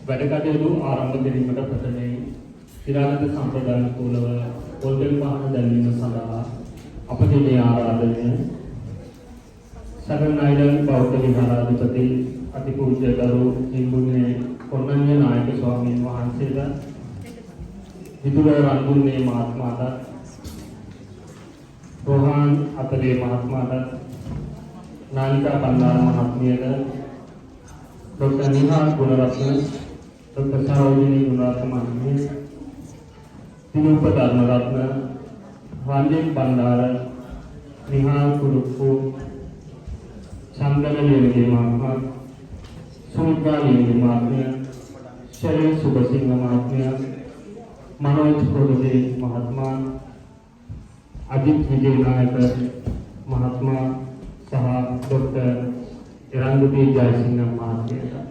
වැඩකටයුතු ආරම්භ කිරීමට ප්‍රථමයෙන් සිරාගත සම්ප්‍රදාය කුලව පොල්තෙල් පහන දැල්වීම සඳහා අපගේ මේ ආරාධනය සෙවන් අයිලන්ඩ් බෞද්ධ විහාරාධිපති අතිපූජ්‍ය ගරු හිම්බුන්නේ කොණ්ණඤ්ඤ නායක ස්වාමීන් වහන්සේලා විදුර රන්ගුන්නේ මහත්මයාට රෝහන් අතලේ මහත්මයාට නානිකා බණ්ඩාර මහත්මියට ડોક્ટર નિહાલ ગુણરત્ન ડોક્ટર સારોજિની ગુણરત્ન મહાત્મિය દિનુપ ધર્મરત્ન රංජන් බණ්ඩාර નિહાલ කුරුප්පු චන්දන ලියනගේ මහත්මයා සුමිත්‍රා ලියනගේ මහත්මිය ශරේ සුබසිංහ මහත්මිය මනෝජ් ප්‍රොදේ මහත්මයා අජිත් විජේනායක මහත්මයා සහ ડોક્ટર එරන්දුපී ජයසිංහ මහත්මයාට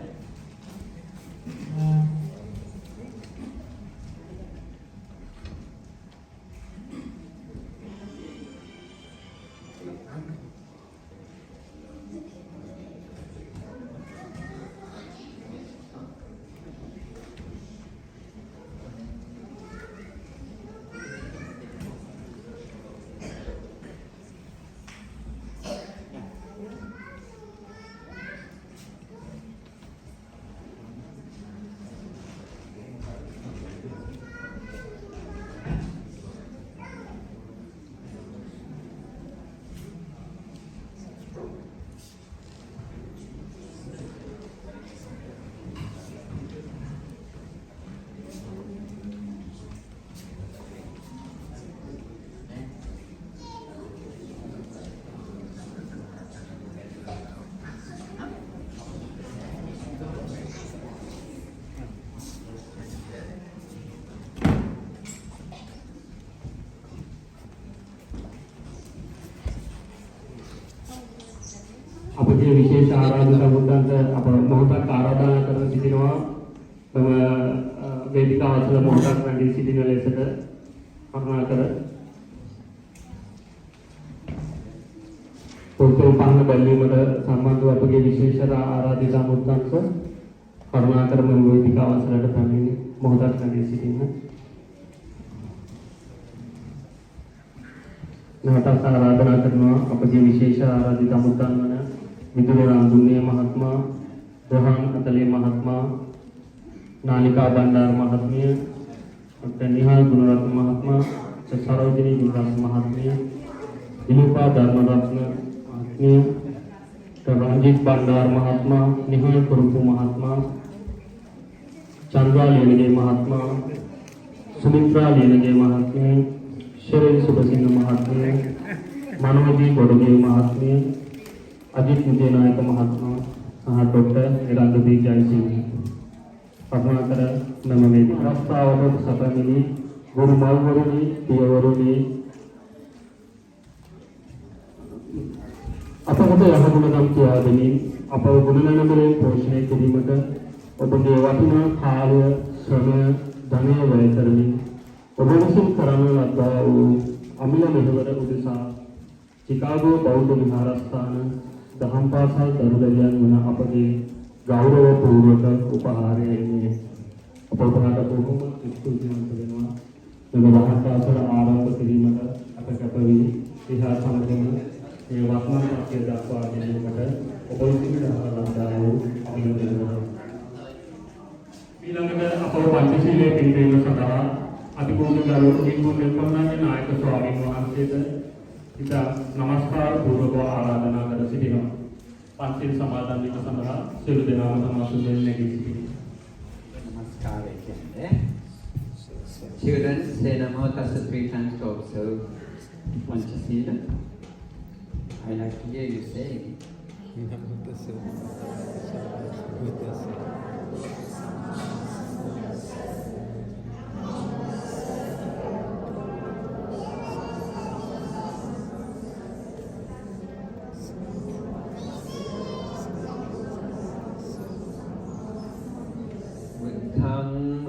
අපගේ විශේෂ ආරාධක වුණාට අප මොහොතක් ආරාධනා කරන සිටිනවා තම වේදිකාවසල මොහොතක් රැඳී සිටින ලෙසට කරුණාකර පොතේ පහන බැලීමට සම්බන්ධව අපගේ විශේෂ ආරාධිත සමුද්දන්ස කරුණාකර මෙම වේදිකාවසලට පැමිණි මොහොතක් රැඳී සිටින්න නැවතත් ආරාධනා කරනවා අපගේ විශේෂ ආරාධිත සමුද්දන් වන විදුර රන්දුන්නේ මහත්මයා, රෝහන් අතලේ මහත්මයා, නානිකා බණ්ඩාර මහත්මිය, ડોક્ટર નિહાલ ગુણરત્ન මහත්මයා, සරෝජිනී ગુણરત્න මහත්මිය, දිනුපා ධර්මරත්න මහත්මිය, රංජිත් බණ්ඩාර මහත්මයා, નિહાલ කුරුප්පු මහත්මයා, චන්ද්‍රා ලියනගේ මහත්මයා, සුමිත්‍රා ලියනගේ මහත්මිය, ශරේ සුබසිංහ මහත්මිය, මනෝජී ගොඩගේ මහත්මිය, अजित विजयनायक महात्मा सह डॉक्टर निरंजन जयसिंह करुणाकर नम वेदी प्रस्ताव सभमिनी गुरु मालवरुनी पियवरुनी අපකට යහගුණ කියාදෙමින් අපව ගුණනමලෙන් පෝෂණය කිරීමට ඔබගේ වටිනා කාලය ශ්‍රමය ධනය වැය කරමින් ඔබ විසින් කරන ලද්දා වූ අමිල මෙහෙවර උදෙසා චිකාගෝ බෞද්ධ විහාරස්ථාන දහම් පාසල් දරුදරියන් වන අපගේ ගෞරව පූර්වක උපහාරයේ අප ඔබට බොහොම ස්තුතිවන්ත වෙනවා මෙම දහම් පාසල ආරම්භ කිරීමට අප කැප වී විහාර සමගම මේ වත්මන් පක්ෂය දක්වා ගැනීමට ඔබ විසින් දහවලා වූ අභිනන්දනය. ඊළඟට අප පංචශීලයේ පිළිපැදීම සඳහා අතිපූජ්‍ය ගරු හිමිගුණ කොණ්ණඤ්ඤ නායක ස්වාමීන් වහන්සේට ඉතා නමස්කාර පූර්වක ආරාධනා කර සිටිනවා. පන්සිල් සමාදන් වීම සඳහා සියලු දෙනාම සමාසුදෙන් නැගී සිටිනවා. Namaskar again. Children, say Namo Tassa 3 times to observe Panchasila. I like to hear you say it.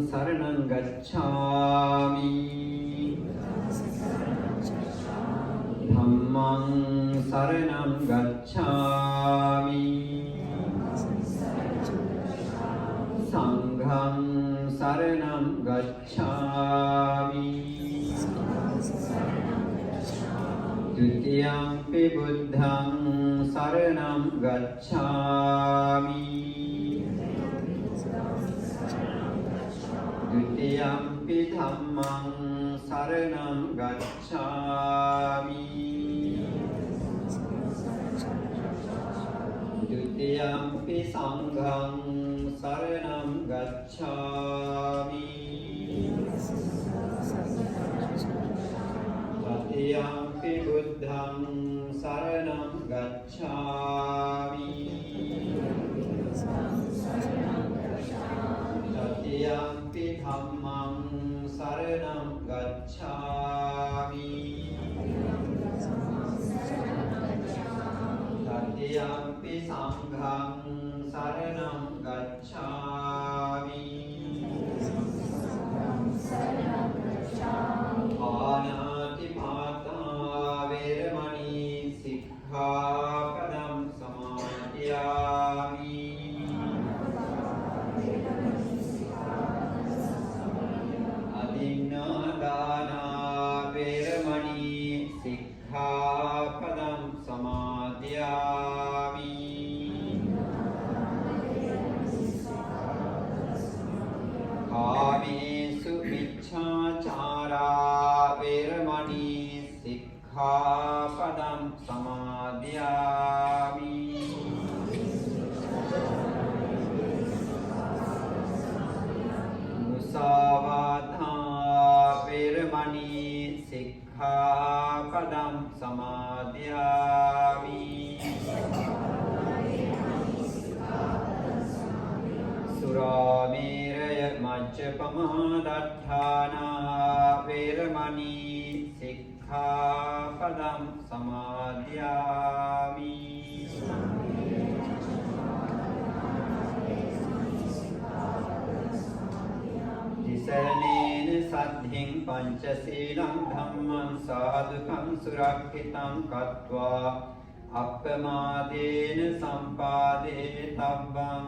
Saranam gacchami Dhammam saranam gacchami Sangham gacchami. Dutiyampi buddhang saranam gacchami. Dutiyampi dhammang saranam gacchami. Dutiyampi sanghang saranam gacchami. Tatiyampi buddhang saranam gacchami. Tatiyampi dhammang saranam gacchami. Tatiyampi sanghang saranam gacchami. Pāṇāṭi-pāṭā vēramaṇī sikkhapadam samādhiyāmi. Adinna-dānā vēramaṇī sikkhapadam samādhiyāmi. Kāmesu miccācārā vēramaṇī sikkhapadam samādhiyāmi. Musāvādā vēramaṇī sikkhapadam samādhiyāmi. Surāmeraya majjapamādaṭṭhānā vēramaṇī sikkhapadam samādhiyāmi. Tisaranena saddhiṃ pañcasīlaṃ dhammam sādhukam surakhitam kattvā appamādena sampādetabbam.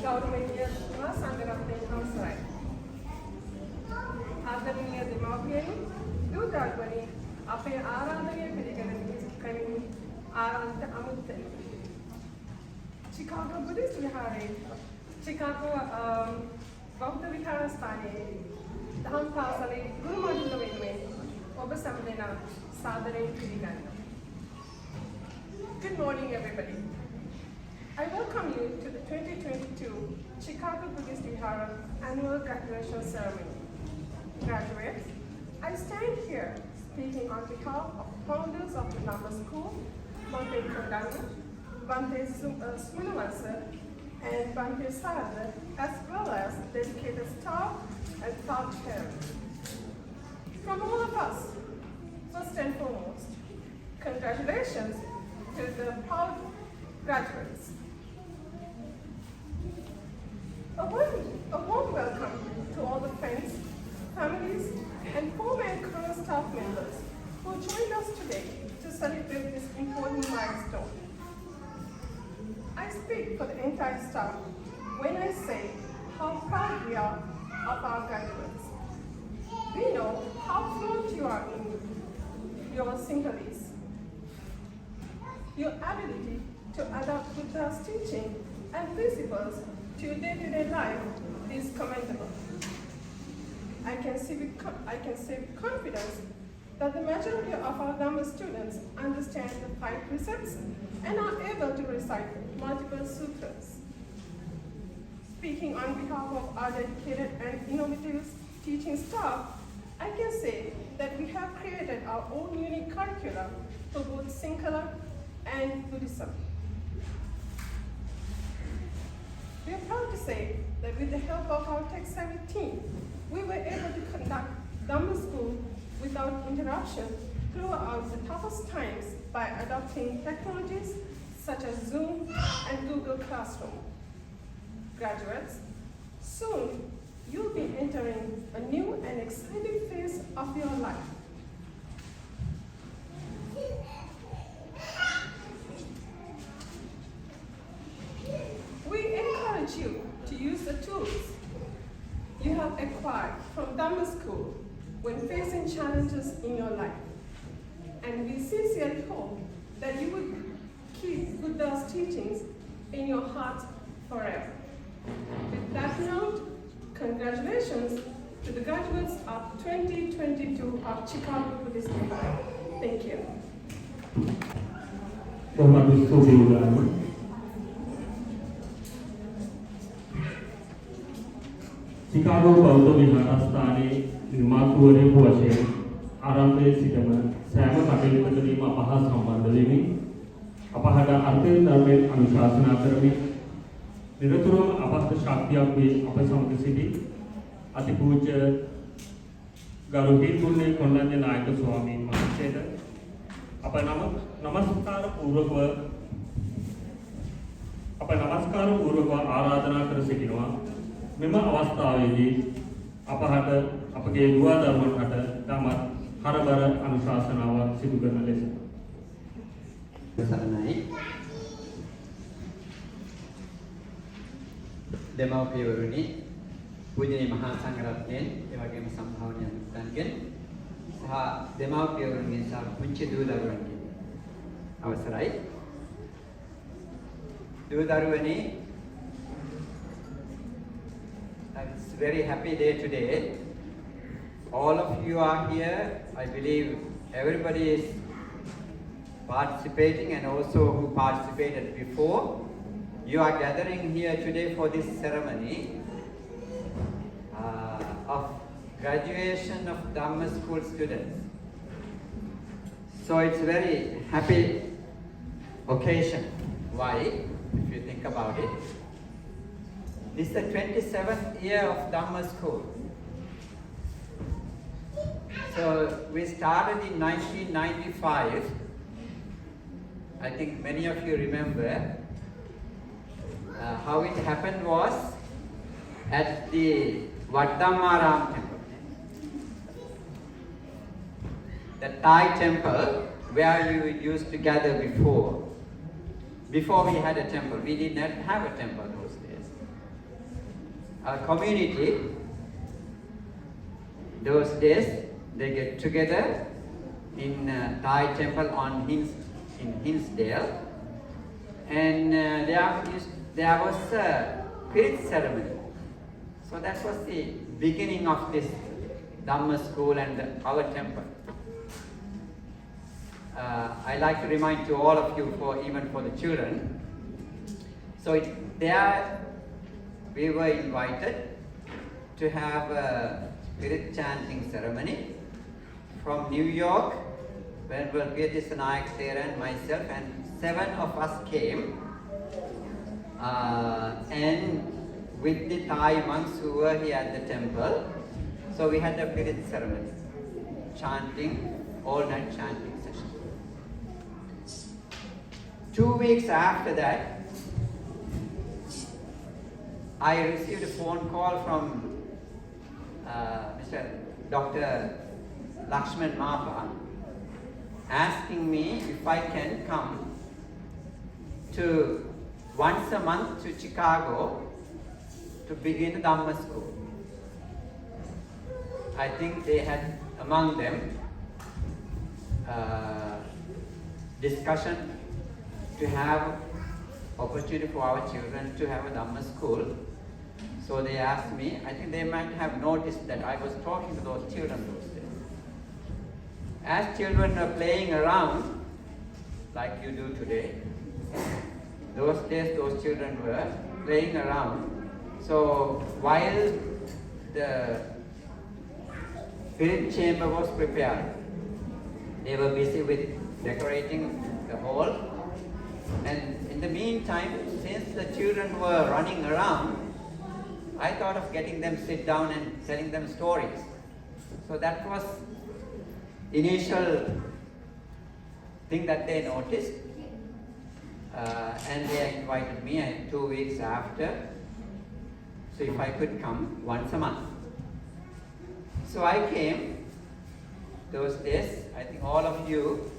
ගෞරවනීය සංඝරත්නයේ අවසරයි. ආදරණීය දෙමව්පියනි, දූ දරුවනි, අපේ ආරාධනය පිළිගැනීමේ ආරාධිත අමුත්තනි. Chicago Buddhist Vihara, Chicago බෞද්ධ විහාරස්ථානයේ දහම් පාසලේ ගුරු මණ්ඩල වෙනුවෙන් ඔබ සැමදෙනා සාදරයෙන් පිළිගන්නවා. Good morning, everybody. I welcome you to the 2022 Chicago Buddhist Vihara annual graduation ceremony. Graduates, I stand here speaking on behalf of founders of the Dhamma School, Bante Kodanga, Bante Sminawansa, and Bante Sarada, as well as dedicated staff and proud parents. From all of us, first and foremost, congratulations to the proud graduates. A warm welcome to all the friends, families, and former and current staff members who joined us today to celebrate this important milestone. I speak for the entire staff when I say how proud we are of our graduates. We know how fluent you are in your Sinhalese. Your ability to adapt Buddha's teaching and principles to your day-to-day life is commendable. I can say with confidence that the majority of our Dhamma students understand the 5 precepts and are able to recite multiple sutras. Speaking on behalf of our dedicated and innovative teaching staff, I can say that we have created our own unique curriculum for both Sinhala and Buddhism. We are proud to say that with the help of our tech-savvy team, we were able to conduct Dhamma School without interruption throughout the toughest times by adopting technologies such as Zoom and Google Classroom. Graduates, soon you'll be entering a new and exciting phase of your life. We encourage you to use the tools you have acquired from Dhamma School when facing challenges in your life. And we sincerely hope that you would keep Buddha's teachings in your heart forever. With that note, congratulations to the graduates of 2022 of Chicago Buddhist Vihara. Thank you. Chicago බෞද්ධ විහාරස්ථානයේ නිර්මාතෘවරයෙකු වශයෙන් ආරම්භයේ සිටම සෑම කටයුත්තකදීම අප හා සම්බන්ධ වෙමින් අපහට අර්ථයෙන් ධර්මයෙන් අනුශාසනා කරමින් නිරතුරුවම අපට ශක්තියක් වේ අප සමග සිටි අතිපූජ්‍ය ගරු හිතුන්නේ කොණ්ඩඤ්ඤ නායක ස්වාමීන් වහන්සේට අප නමස්කාර පූර්වකව ආරාධනා කර සිටිනවා මෙම අවස්ථාවේදී අපහට අපගේ දුවා ධර්මකට තමත් හරබර අනුශාසනාවක් සිදු කරන ලෙස සරණයි දෙමව්පියවරුනි පූජනීය මහා සංඝරත්නයන් ඒ වගේම සම්භාවනීය මිත්‍රයන්ගෙන් සහ දෙමව්පියවරුන්ගෙන් සහ පුංචි දූ දරුවන්ගෙන් අවසරයි දූ දරුවනි It's a very happy day today. All of you are here. I believe everybody is participating and also who participated before. You are gathering here today for this ceremony of graduation of Dhamma School students. So it's a very happy occasion. Why? If you think about it. This is the 27th year of Dhamma School. So we started in 1995. I think many of you remember how it happened was at the Dhamma temple. The Thai temple where we used to gather before. Before we had a temple, we did not have a temple those days. Our community, those days, they get together in Thai temple in Hinsdale, and there was a spirit ceremony. So that was the beginning of this Dhamma school and our temple. I like to remind to all of you, even for the children. So there we were invited to have a spirit chanting ceremony from New York. When Buddhist Nayak there and myself and 7 of us came, and with the Thai monks who were here at the temple. So we had a spirit ceremony, chanting, all night chanting. 2 weeks after that, I received a phone call from Dr. Lakshman Mapa asking me if I can come to once a month to Chicago to begin the Dhamma school. I think they had among them discussion to have opportunity for our children to have a Dhamma school. So they asked me, I think they might have noticed that I was talking to those children those days. As children are playing around, like you do today, those days those children were playing around. So while the spirit chamber was prepared, they were busy with decorating the hall. And in the meantime, since the children were running around, I thought of getting them sit down and telling them stories. So that was initial thing that they noticed. And they invited me 2 weeks after, so if I could come once a month. So I came those days. I think all of you,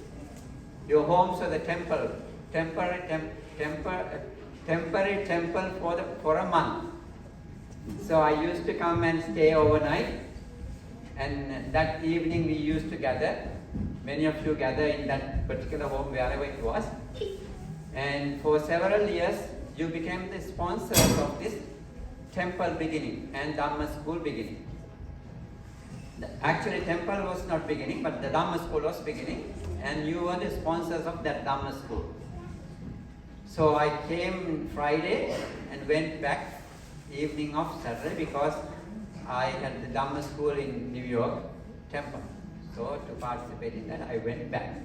your homes are the temple. Temporary temple for a month. So I used to come and stay overnight, and that evening we used to gather. Many of you gather in that particular home wherever it was. And for several years, you became the sponsors of this temple beginning and Dhamma school beginning. Actually, temple was not beginning, but the Dhamma school was beginning, and you were the sponsors of that Dhamma school. So I came Friday and went back evening of Saturday because I had the Dhamma school in New York temple. So to participate in that, I went back.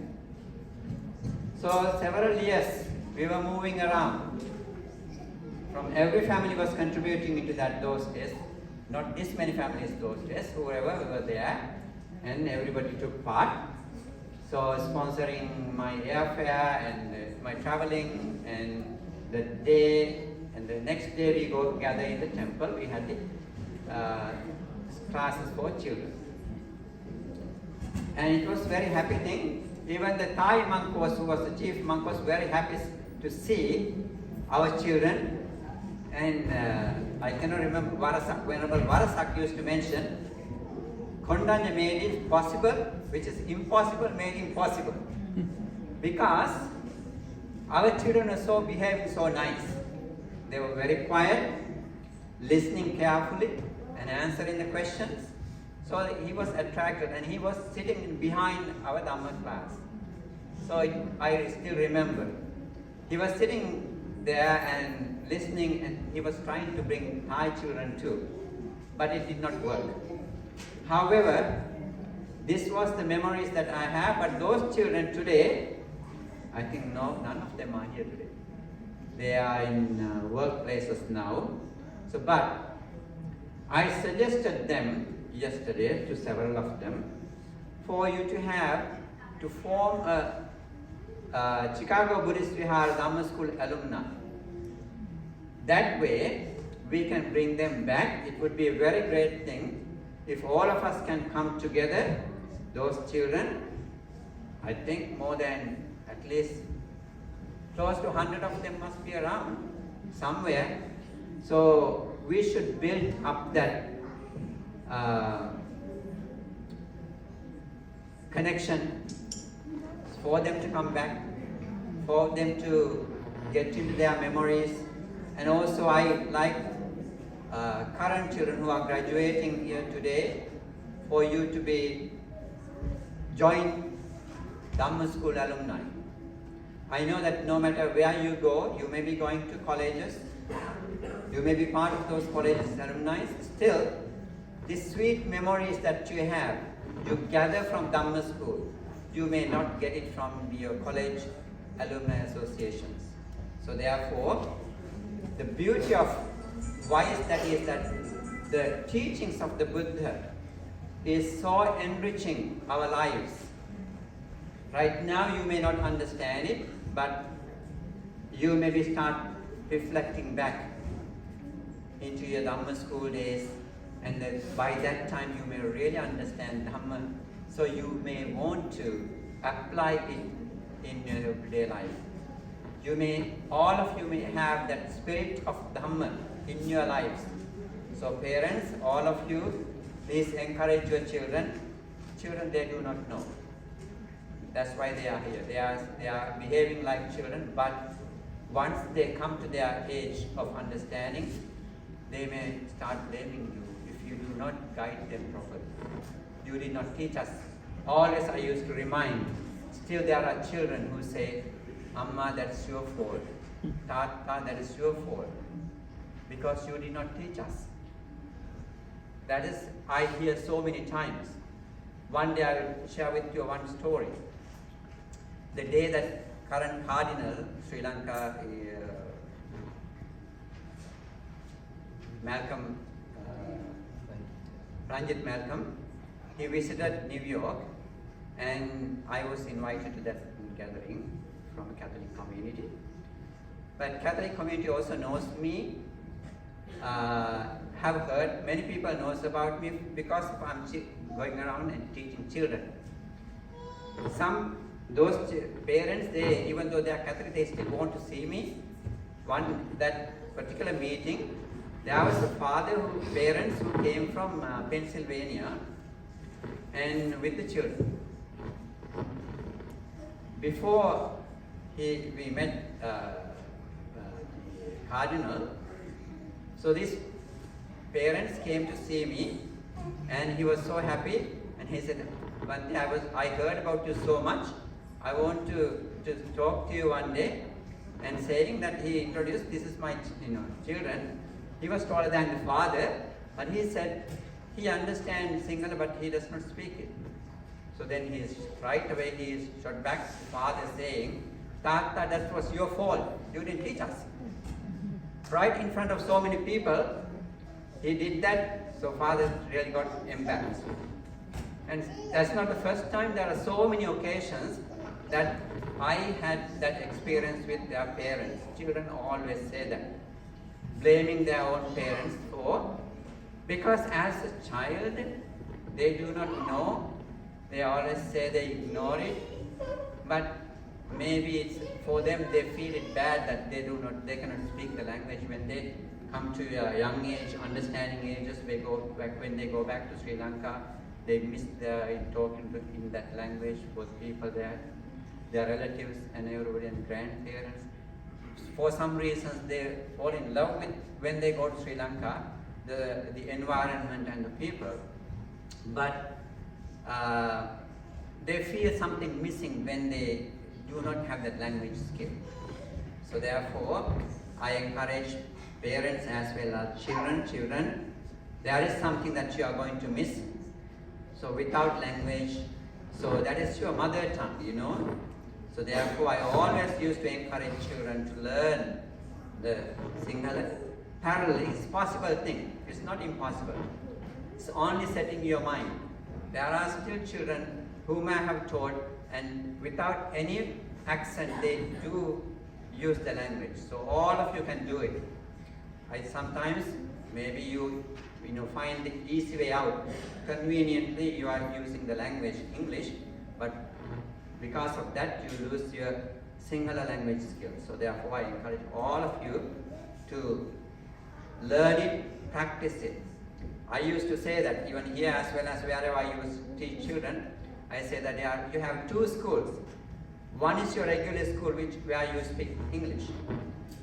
So several years we were moving around. From every family was contributing into that those days. Not this many families those days, whoever were there, and everybody took part. So sponsoring my airfare and my traveling, and the day and the next day we go gather in the temple. We had the classes for children, and it was very happy thing. Even the Thai monk who was the chief monk was very happy to see our children. And I cannot remember, Venerable Varasak used to mention, Kondanya made it possible, which is impossible made impossible. Because our children are so behaving so nice. They were very quiet, listening carefully and answering the questions. So he was attracted, and he was sitting behind our Dhamma class. So I still remember. He was sitting there and listening, and he was trying to bring Thai children too, but it did not work. However, this was the memories that I have, but those children today, I think none of them are here today. They are in workplaces now. So, but I suggested them yesterday to several of them for you to form a Chicago Buddhist Vihara Dhamma School alumni. That way, we can bring them back. It would be a very great thing if all of us can come together, those children, I think more than at least close to 100 of them must be around somewhere. So we should build up that connection for them to come back, for them to get into their memories. And also I like current children who are graduating here today, for you to be join Dhamma school alumni. I know that no matter where you go, you may be going to colleges, you may be part of those colleges alumni, still these sweet memories that you have, you gather from Dhamma school. You may not get it from your college alumni associations. So therefore, the beauty of why is that the teachings of the Buddha is so enriching our lives. Right now you may not understand it, but you maybe start reflecting back into your Dhamma school days, and then by that time you may really understand Dhamma, so you may want to apply it in your everyday life. All of you may have that spirit of Dhamma in your lives. So parents, all of you, please encourage your children. Children, they do not know. That's why they are here. They are behaving like children, but once they come to their age of understanding, they may start blaming you if you do not guide them properly. You did not teach us. Always I used to remind, still there are children who say, Amma, that's your fault. Tata, that is your fault. Because you did not teach us. That is, I hear so many times. One day I will share with you one story. The day that current Cardinal, Sri Lanka, Malcolm, Ranjit Malcolm, he visited New York, and I was invited to that gathering from a Catholic community. But Catholic community also knows me, have heard, many people knows about me because I'm going around and teaching children. Those parents, they, even though they are Catholic, they still want to see me. That particular meeting, there was parents who came from Pennsylvania, and with the children. Before we met the Cardinal, so these parents came to see me, and he was so happy, and he said, one day I heard about you so much, I want to talk to you one day, and saying that he introduced, this is my children. He was taller than the father, but he said he understands Sinhala, but he does not speak it. So then right away he shot back to the father saying, Tata, that was your fault, you didn't teach us. Right in front of so many people, he did that, so father really got embarrassed. And that's not the first time, there are so many occasions that I had that experience with their parents. Children always say that, blaming their own parents because as a child, they do not know, they always say they ignore it, but maybe it's for them, they feel it bad that they cannot speak the language. When they come to a young age, understanding ages, when they go back to Sri Lanka, they miss talking in that language for people there, their relatives and everybody and grandparents. For some reasons, they fall in love with, when they go to Sri Lanka, the environment and the people. But they feel something missing when they do not have that language skill. So therefore, I encourage parents as well as children, there is something that you are going to miss. So without language, so that is your mother tongue, So therefore, I always used to encourage children to learn the Sinhala. Parallel is possible thing. It's not impossible. It's only setting your mind. There are still children whom I have taught, and without any accent, they do use the language. So all of you can do it. I sometimes, maybe you find the easy way out. Conveniently, you are using the language English, but because of that, you lose your Sinhala language skills. So therefore, I encourage all of you to learn it, practice it. I used to say that even here as well as wherever I used to teach children, I say that you have two schools. One is your regular school where you speak English.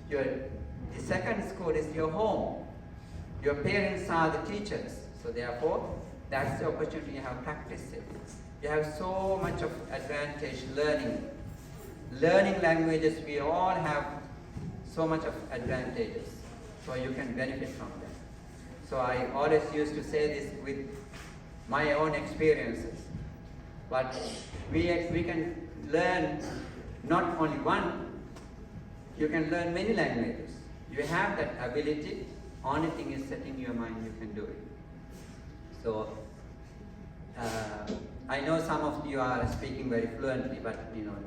The second school is your home. Your parents are the teachers. So therefore, that's the opportunity you have practiced it. You have so much of advantage learning. Learning languages, we all have so much of advantages. So you can benefit from that. So I always used to say this with my own experiences. But we can learn not only one, you can learn many languages. You have that ability. Only thing is set in your mind, you can do it. So I know some of you are speaking very fluently, but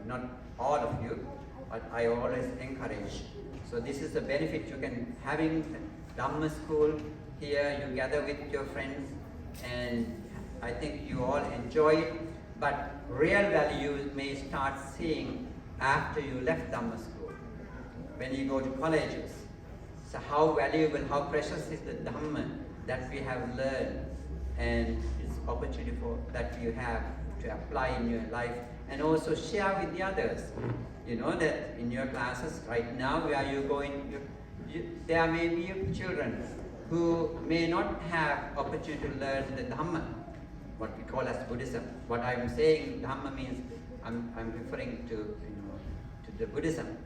not all of you. But I always encourage. So this is the benefit you can having Dhamma school here. You gather with your friends, and I think you all enjoy it. But real value you may start seeing after you left Dhamma school, when you go to colleges. So how valuable, how precious is the Dhamma that we have learned, and it's opportunity that you have to apply in your life and also share with the others. You know that in your classes right now where you're going, there may be children who may not have opportunity to learn the Dhamma, what we call as Buddhism. What I'm saying, Dhamma means I'm referring to the Buddhism.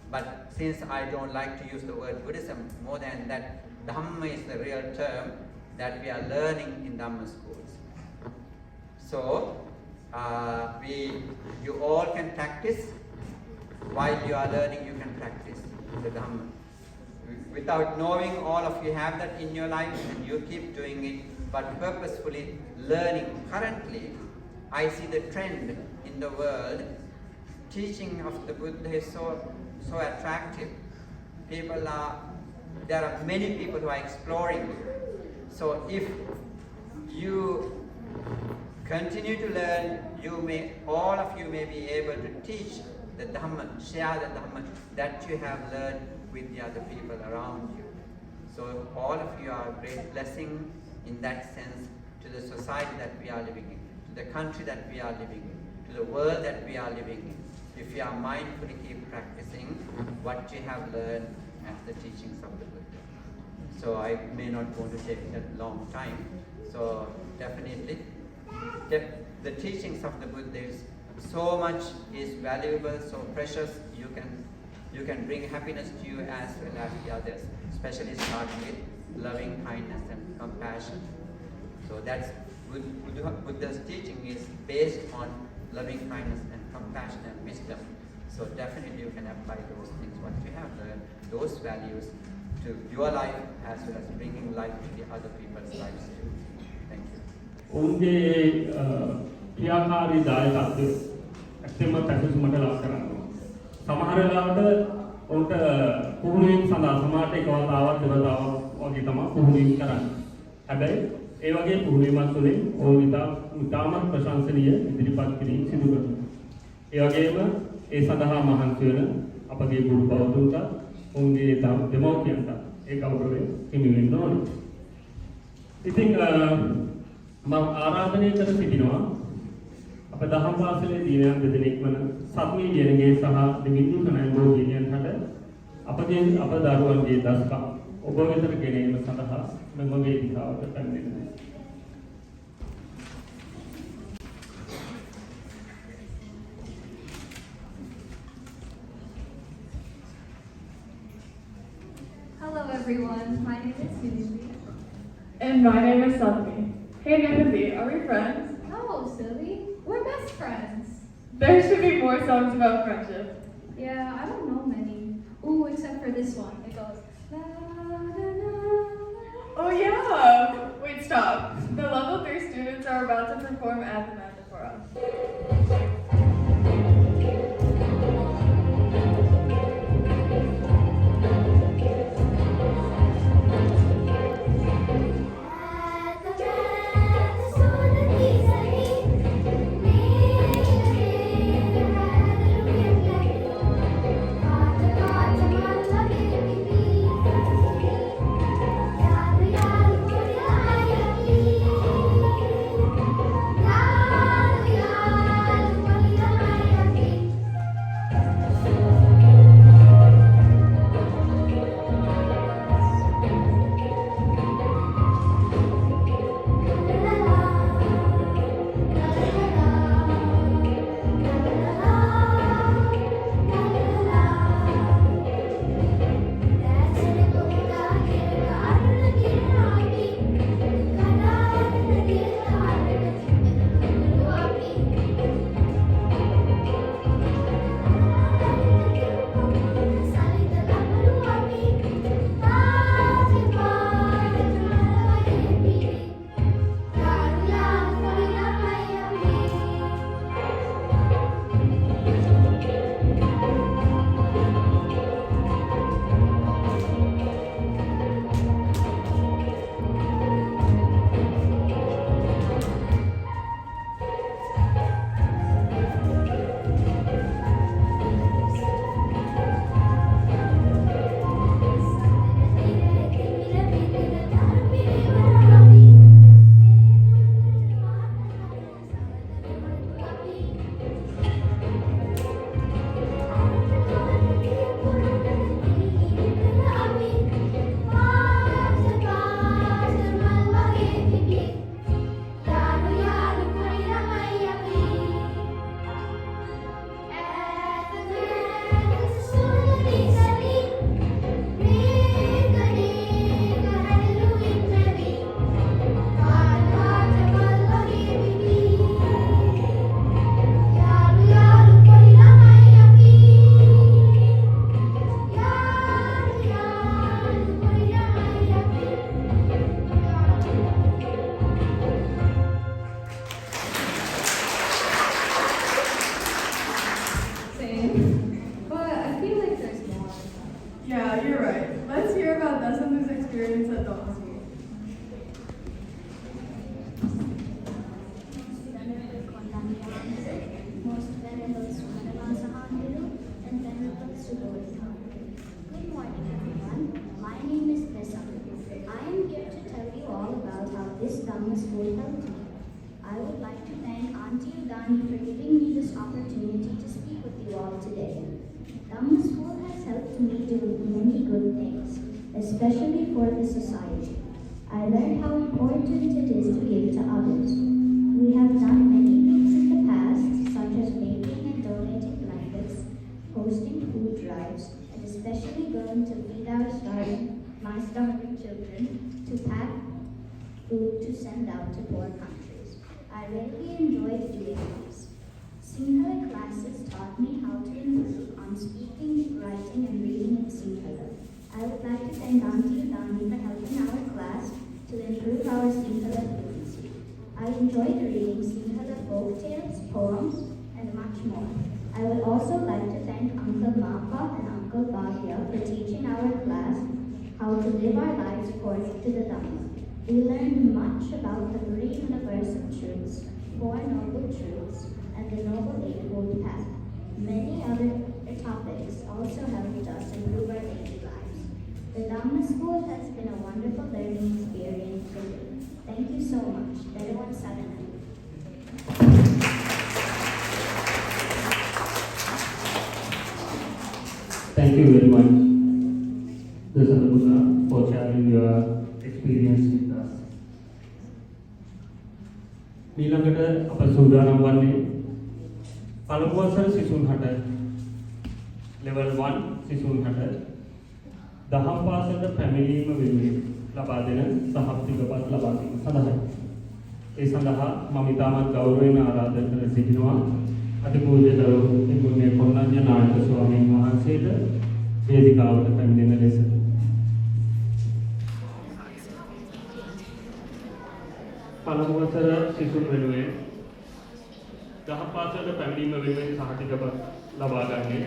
But since I don't like to use the word Buddhism, more than that, Dhamma is the real term that we are learning in Dhamma schools. So you all can practice. While you are learning, you can practice the Dhamma. Without knowing, all of you have that in your life, and you keep doing it, but purposefully learning. Currently, I see the trend in the world. Teaching of the Buddha is so attractive. There are many people who are exploring. So if you continue to learn, all of you may be able to teach the Dhamma, share the Dhamma that you have learned with the other people around you. So all of you are a great blessing in that sense to the society that we are living in, to the country that we are living in, to the world that we are living in. If you are mindfully keep practicing what you have learned as the teachings of the Buddha. So I may not want to take a long time. So definitely, the teachings of the Buddha is so much is valuable, so precious. You can bring happiness to you as well as the others, especially starting with loving kindness and compassion. So that's Buddha's teaching is based on loving kindness and compassion and wisdom. So definitely you can apply those things, what you have learned, those values to your life as well as bringing life to the other people's lives too. Thank you. उनके क्रियाकारी दायित्व active passage मटे लाभ कराना समारे लाभ उनका पुरुष संदा समाटे को आवाज़ दिवसावा और कितना पुरुष कराना अबे एवगे पुरुष मातुले और इतामत प्रशंसनीय इद्रिपात करी सिद्धू करना एवगे में ऐसा दहा महान सेवन अपने गुरु बावतुंता उनके दिमाग के अंदर एक आउटवे किमिवेंडोन इतिंग आराधने कर सिद्धिनवा अपने दहाम पासले दिने बेदनिक मन सातवीं दिनेंगे सहा दिमिंदु कनाएं दो दिनें थाटे अपने दारुआन के 10 का उपवेतर के लिए में संदहा में मगे दिखावा करने लगे Hello everyone, my name is Susie. And my name is Salvi. Hey Timothy, are we friends? No, silly. We're best friends. There should be more songs about friendship. Yeah, I don't know many. Ooh, except for this one. It goes, la, la, la, la. Oh yeah! Wait, stop. The level 3 students are about to perform at the mantra for us. to go to conference. Good morning, everyone. My name is Nessa. I am here to tell you all about how this Dhamma school helped me. I would like to thank Auntie Udani for giving me this opportunity to speak with you all today. Dhamma school has helped me do many good things, especially for the society. I learned how important it is to give to others. We have done many things in the past, such as making and donating blankets, hosting food drives, and especially going to feed my starving children, to pack food to send out to poor countries. I really enjoyed doing these. Sinhala classes taught me how to improve on speaking, writing, and reading in Sinhala. I would like to thank Auntie Udani for helping our class to improve our Sinhala fluency. I enjoyed reading Sinhala folk tales, poems, and much more. I would also like to thank Uncle Mappa and Uncle Bhavya for teaching our class how to live our lives according to the Dhamma. We learned much about the three universal truths, four noble truths, and the Noble Eightfold Path. Many other topics also helped us improve our daily lives. The Dhamma school has been a wonderful learning experience for me. Thank you so much. Everyone sadhana. Thank you very much, Buddha, for sharing your experience with us. ඊළඟට අප සූදානම් වන්නේ පළමු වසර සිසුන් හට level 1 සිසුන් හට දහම් පාසලට පැමිණීම වෙනුවෙන් ලබා දෙන සහතිකපත් ලබා ගැනීම සඳහායි. ඒ සඳහා මම ඉතාමත් ගෞරවයෙන් ආරාධනා කර සිටිනවා අතිපූජ්‍යතර නිකුණේ කොණ්ණඤ්ඤ නායක ස්වාමීන් වහන්සේට වේදිකාවට පැමිණෙන ලෙස. පළමු වසර සිසුන් වෙනුවෙන් දහම් පාසලට පැමිණීම වෙනුවෙන් සහතිකපත් ලබා ගන්නේ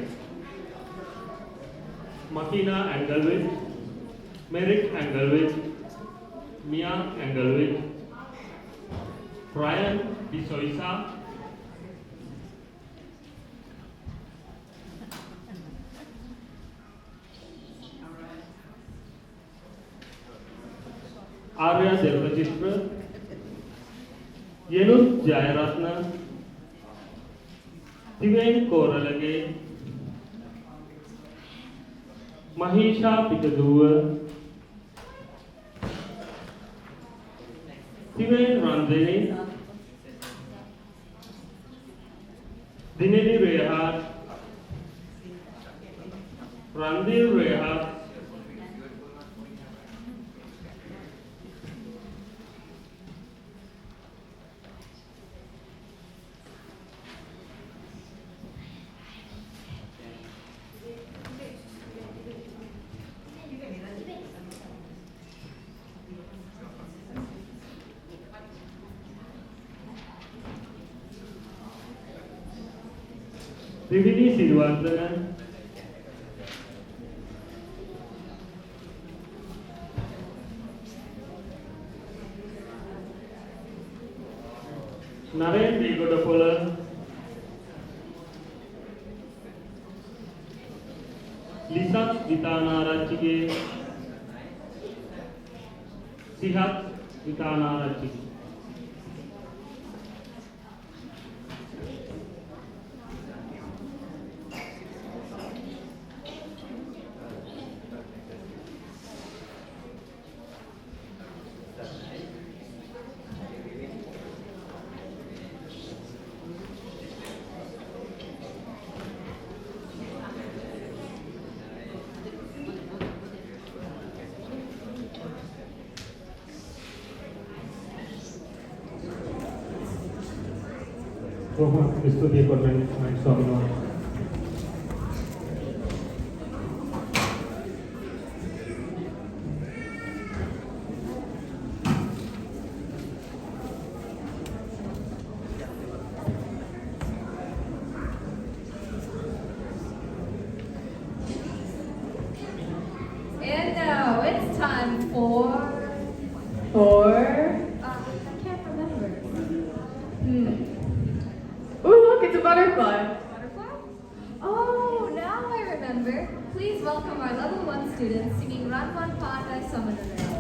Makina Engelwich, Merrick Engelwich, Mia Engelwich, Brian D'Soisa, Arya Delvachitra, Yenut Jayaratna, Divain Koralage, Mahisha Pitaduwa, Divain Ranjani, Dinidi Rehat, Randir Rehat, Trividi Sirivardhana, Naren Degodapola, Lisat Vitanarachige, Sihat Vitanarachige. Studio Content Night Seminar. And now it's time for I can't remember. Ooh, look, it's a butterfly. Butterfly? Oh, now I remember. welcome our level 1 students singing Ranwan Pata Samanare.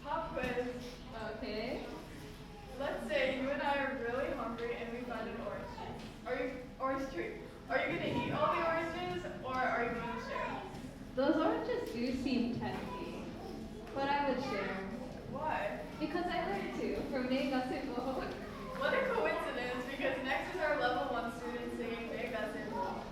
Pop quiz. Okay. Let's say you and I are really hungry and we find an orange juice. Orange tree. Are you gonna eat all the oranges or are you gonna share? Those oranges do seem tempting, but I would share. Why? Because I like to, from Negasimbo. What a coincidence, because next is our level 1 student singing Mega Symbol.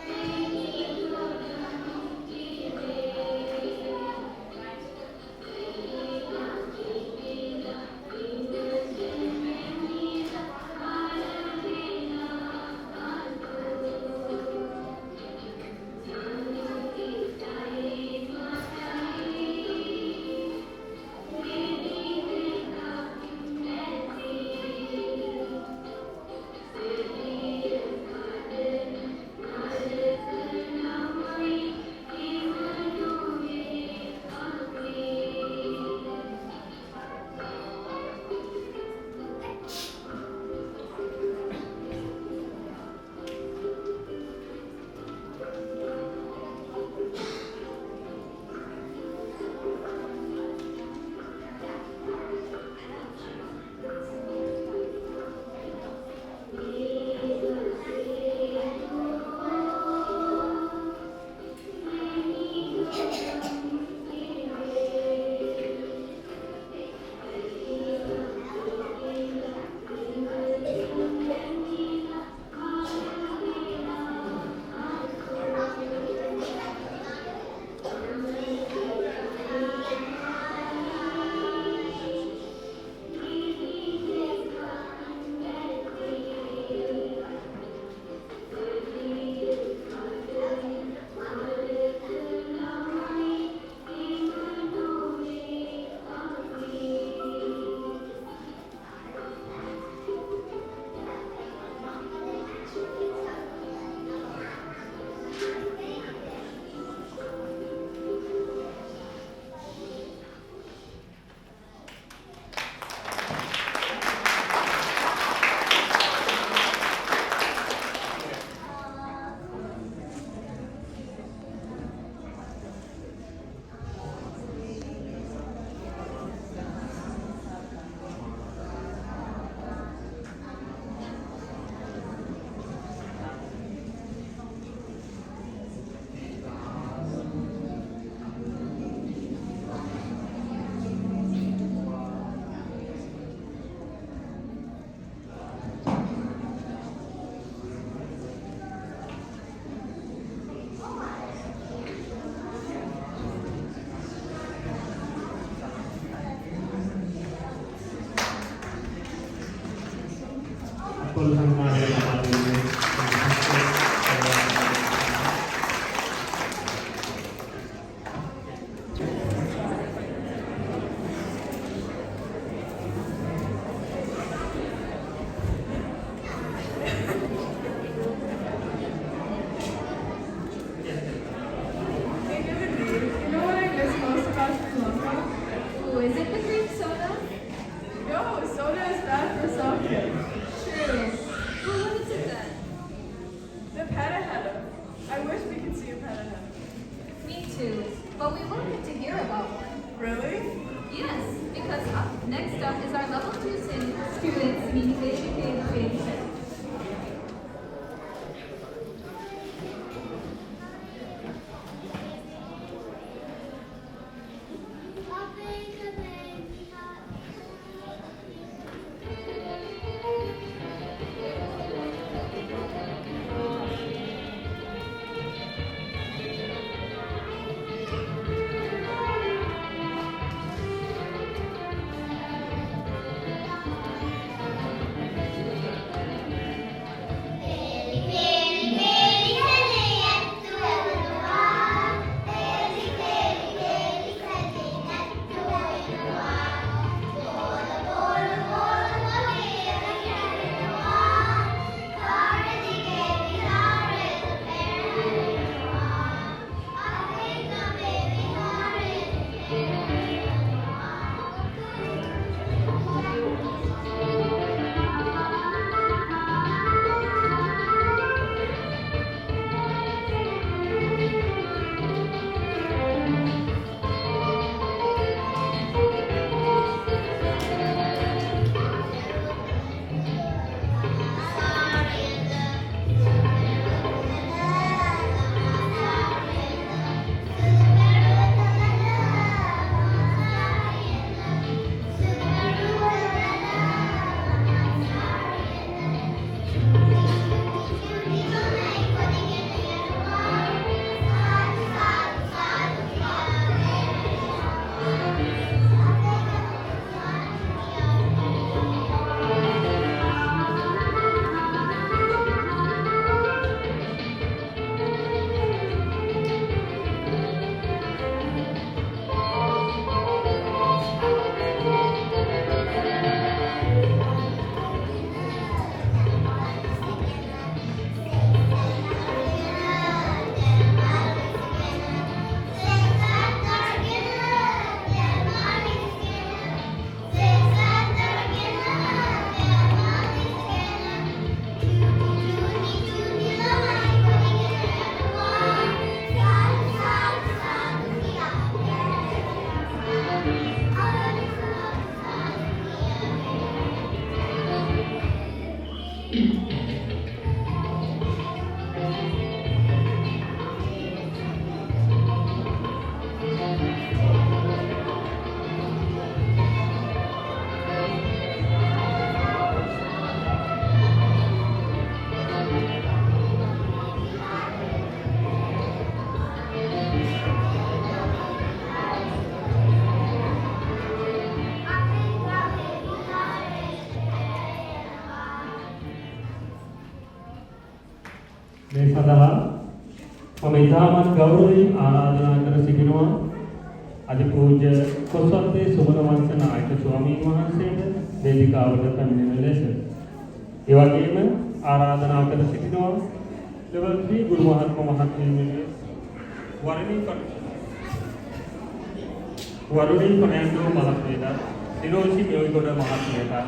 Thank you. පොදු සම්මානය ලබා දෙන්නේ. You know what I miss most about Sri Lanka? Oh, is it the green soda? No, soda is bad for soft kids. True. Well, what is it then? The Parahela. I wish we could see a Parahela. Me too. But we won't get to hear about one. Really? Yes, because next up is our level 2 students meeting the education. මේ සඳහා මම ඉතාමත් ගෞරවයෙන් ආරාධනා කර සිටිනවා අතිපූජ්‍ය කොසොත්තේ සුමනවංශ නායක ස්වාමීන් වහන්සේට වේදිකාවට පැමිණෙන ලෙස. ඒ වගේම ආරාධනා කර සිටිනවා ලෙවල් 3 ගුරු මහත්ම මහත්මියන්ගේ වරුණී ෆර්නැන්ඩෝ මහත්මයාට දිනෝසි මෙයගොඩ මහත්මයාට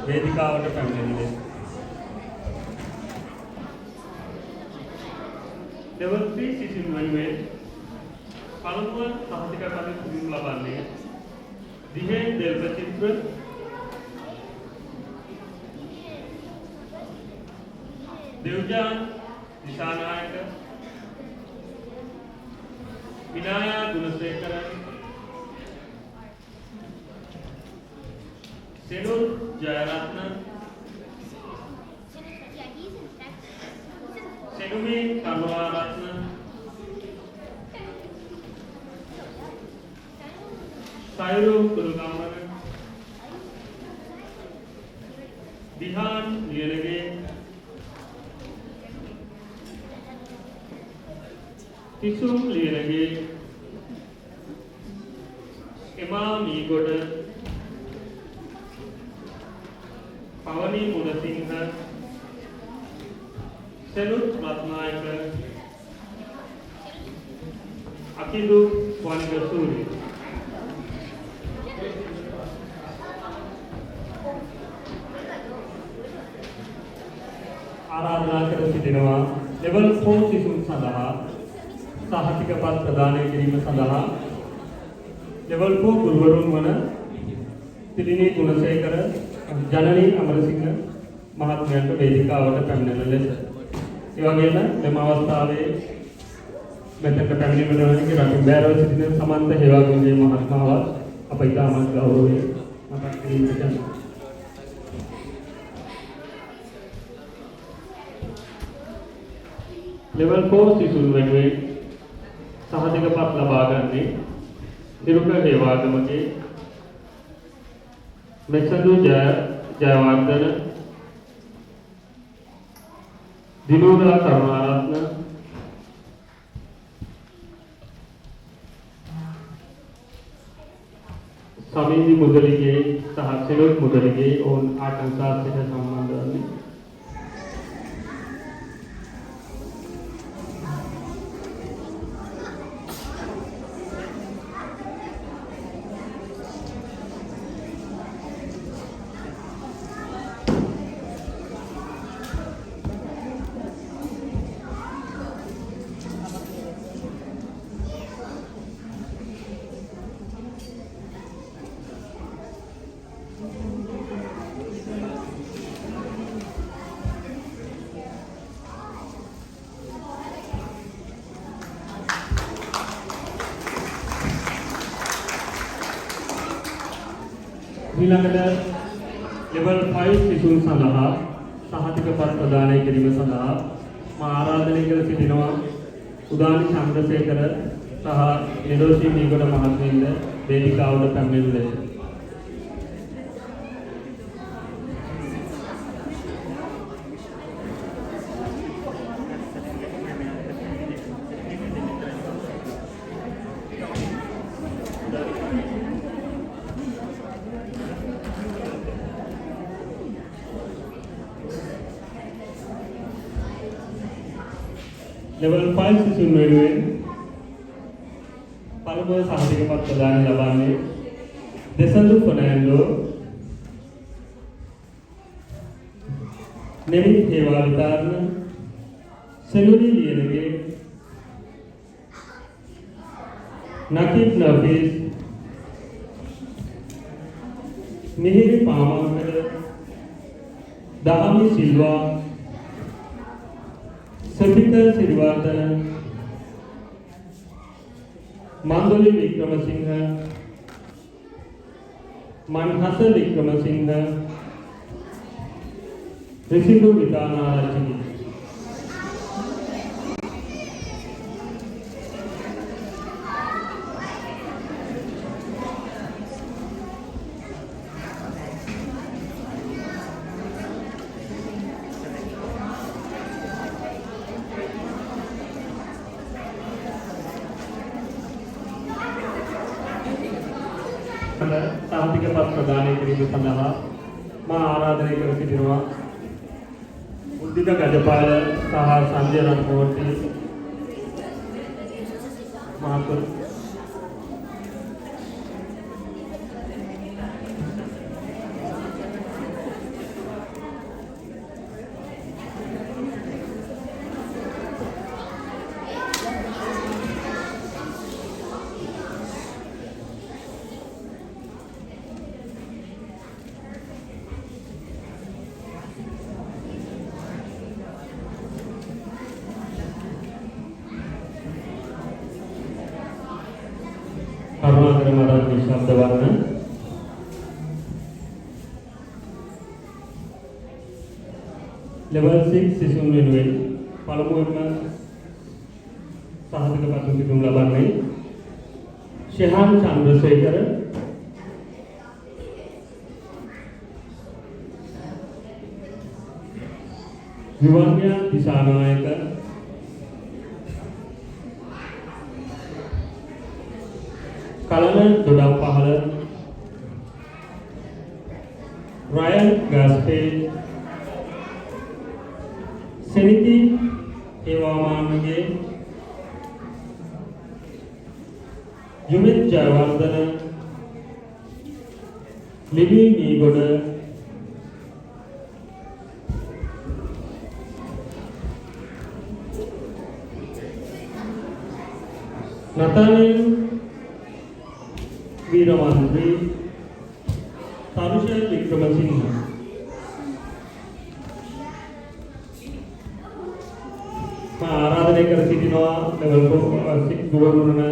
වේදිකාවට පැමිණෙන ලෙස. Level 3 සිසිල් වෙනුවෙන් පළමුව සහතික කටයුතු කිරීම ලබන්නේ දිහේ දෙල්ප චිත්‍ර දෙව්ජාන් Dissanayake විනායා Gunasekara සෙනුල් Jayaratne Senumi Kanwaratna Sayuru Kurugamana Bihan Liyanage තිසුම් Liyanage එමා Meegoda පවනී Munasinghe සෙනුත් Ratnayake අකිදු වන්ගසූරිය ආරාධනා කර සිටිනවා ලෙවල් 4 සිසුන් සඳහා සහතික පත් ප්‍රදානය කිරීම සඳහා ලෙවල් 4 ගුරුවරුන් වන තිලිනී ගුණසේකර ජනනී අමරසිංහ මහත්මයාට වේදිකාවට පැමිණෙන ලෙස ඒ වගේම මෙම අවස්ථාවේ මෙතනට පැමිණීමට වන රටේ බෑරව සිටින සමන්ත හේවාගමගේ මහත්මයාවත් අප ඉතාමත් ගෞරවයෙන් මතක් කිරීමට යනවා. लेवल 4 සිසුන් වෙනුවෙන් සහතික පත් ලබා ගන්නේ තිරුක හේවාගමගේ මෙසඳු ජයවර්ධන දිනුරා කරුණාරත්න සමීදි මුදලිගේ සහ සෙලොත් මුදලිගේ ඕන් ආකාංශාස්ත්‍රයට සම්බන්ධ වන්නේ ඊළඟට ලෙවල් 5 සිසුන් සඳහා සහතික පත් ප්‍රදානය කිරීම සඳහා මා ආරාධනය කර සිටිනවා උදානි චන්ද්‍රසේකර සහ නිරෝෂී මීගොඩ මහත්මියන්ද වේදිකාවට පැමිණෙන ලෙස लेवल 5 සිසුන් වෙනුවෙන් පළමුව සහතික පත් ප්‍රදානය ලබන්නේ දෙසඳු ෆර්නෑන්ඩෝ නෙමි හේවා විතාරණ සෙනුනි ලියනගේ නකීබ් නෆීස් මිහිරි පාමංකර දහමි සිල්වා සපිත සිරිවර්ධන මන්දොලි වික්‍රමසිංහ මන්හස වික්‍රමසිංහ රිසිදු විතානාරච්චි සහතික පත් ප්‍රදානය කිරීම සඳහා මා ආරාධනය කර සිටිනවා උද්දිත ගජපාල සහ සංජය රත්නවර්ති මහතුරු කරුණාකර මරණ නිශ්ශබ්ද වන්න ලෙවල් 6 සිසුන් වෙනුවෙන් පළමුවෙන්ම සහතික පත් පිටුම් ලබන්නේ ශෙහාන් චන්ද්‍රසේකර විවන්‍ය දිසානායක කලන දොඩම් පහළ රයන් ගස්පේ සෙනිති හේවාමානගේ යුමිත් ජයවර්ධන ලිවි මීගොඩ නතානිල් වීරවන්දී තරුෂ වික්‍රමසිංහ ආරාධනය කර සිටිනවා ලෙවල් 6 ගුවන්විදුලි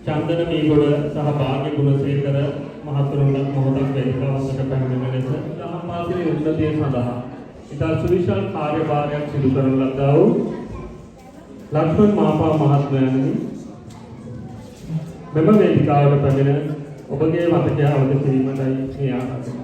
චන්දන මීගොඩ සහ භාග්‍ය ගුණසේකර මහතුරුන්වත් මොහොතක් වේදිකාවකට පැමිණෙන ලෙස දහම් පාසලේ උන්නතිය සඳහා ඉතා සුවිශාල කාර්යභාරයක් සිදු කරන ලද්දා වූ ලක්ෂ්මන් මාපා මහත්මයාණනි මෙම වේදිකාවට පැමිණ ඔබගේ මතකය අවදි කිරීමටයි මේ ආරාධනය.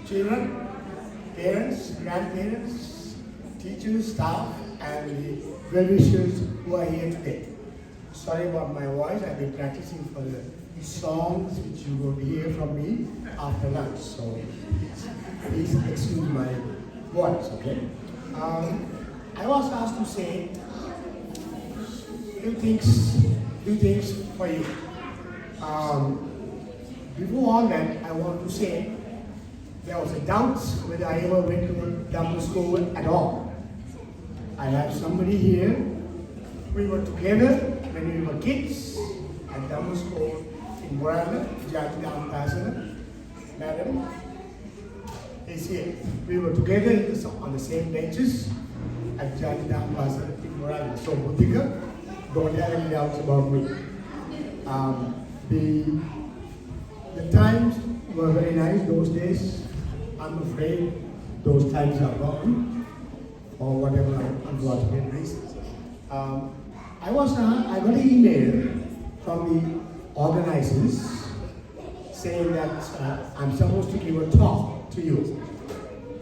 Children, parents, grandparents, teachers, staff, and the well-wishers who are here today. Sorry about my voice. I've been practicing for the songs which you will hear from me after lunch. So please excuse my voice, okay? I was asked to say few things for you. Before all that, I want to say there was a doubt whether I ever went to a Dhamma school at all. I have somebody here. We were together when we were kids at Dhamma school in Vihara, Jatidam Pasana. Madam is here. We were together on the same benches at Jatidam Pasana in Vihara. So Buddhika, don't have any doubts about me. The times were very nice those days. I'm afraid those times are gone, or whatever unfortunate reasons. I got an email from the organizers saying that I'm supposed to give a talk to you.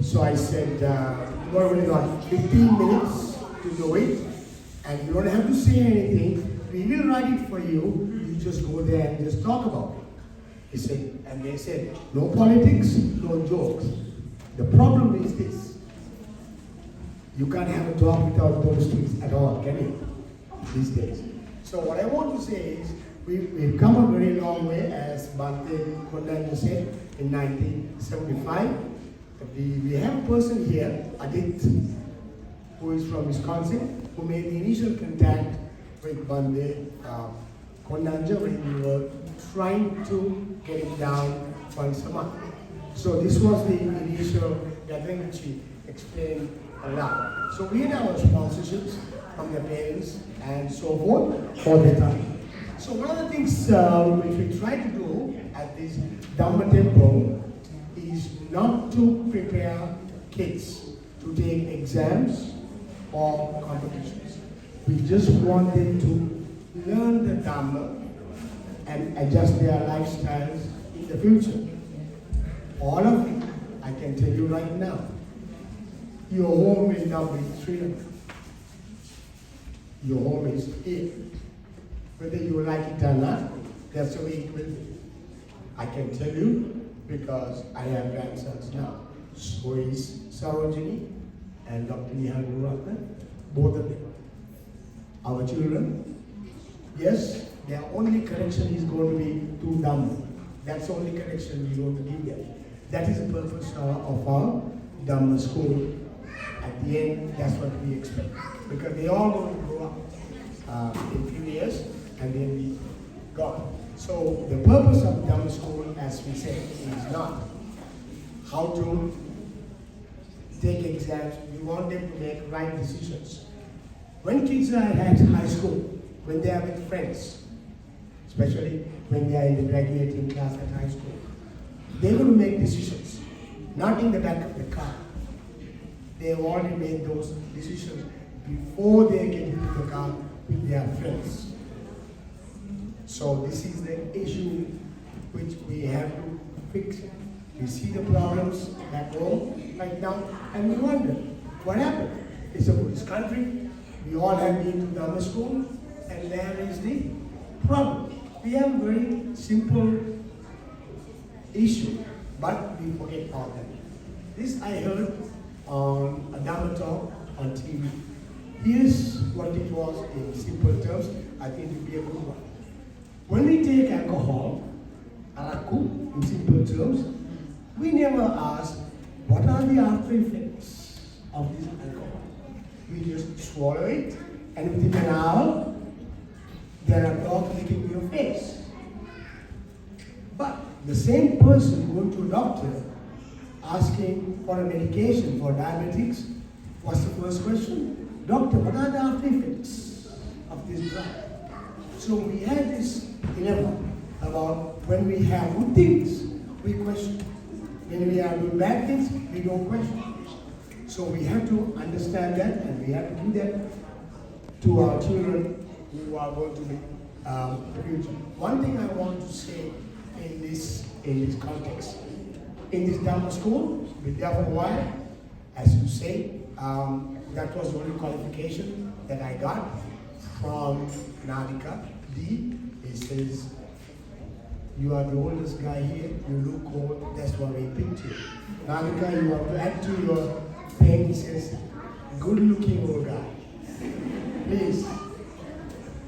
So I said, you've only got 15 minutes to do it, and you don't have to say anything. We will write it for you. You just go there and just talk about it. He said, and they said, no politics, no jokes. The problem is this. You can't have a talk without those things at all, can you? These days. So what I want to say is, we've come a very long way, as Bhante Kondanja said, in 1975. We have a person here, Adit, who is from Wisconsin, who made the initial contact with Bhante Kondanja when we were trying to get him down once a month. So this was the initial gathering which he explained a lot. So we had our sponsorships from the parents and so forth all the time. So one of the things which we try to do at this Dhamma temple is not to prepare kids to take exams or competitions. We just want them to learn the Dhamma and adjust their lifestyles in the future. All of it, I can tell you right now, your home will not be Sri Lanka. Your home is here. Whether you like it or not, that's the way it will be. I can tell you because I have grandsons now. So is Sarojini and Dr. Nihal Ratna, both of them. Our children, yes, their only correction is going to be to Dhamma. That's the only correction we're going to give them. That is the purpose of our Dhamma school. At the end, that's what we expect. Because they all going to grow up in a few years and then be gone. So the purpose of Dhamma school, as we said, is not how to take exams. We want them to make right decisions. When kids are at high school, when they are with friends, especially when they are in the graduating class at high school. They're going to make decisions, not in the back of the car. They have already made those decisions before they get into the car with their friends. So this is the issue which we have to fix. We see the problems back home right now, and we wonder, what happened? It's a Buddhist country, we all have been to Dhamma school, and there is the problem. We have a very simple issue, but we forget all that. This I heard on a Dhamma talk on TV. Here's what it was in simple terms. I think it will be a good one. When we take alcohol, araku, in simple terms, we never ask what are the after effects of this alcohol. We just swallow it, and within an hour, there are dogs licking your face. But the same person going to a doctor asking for a medication for diabetics, what's the first question? Doctor, what are the after effects of this drug? So we had this dilemma about when we have good things, we question. When we are doing bad things, we don't question. So we have to understand that, and we have to do that to our children who are going to be the future. One thing I want to say in this context, in this Dhamma school, been there for a while, as you say, that was the only qualification that I got from Nadika. D, he says, you are the oldest guy here, you look old, that's why we picked you. Nadika, you have to add to your thing, he says, good looking old guy. Please.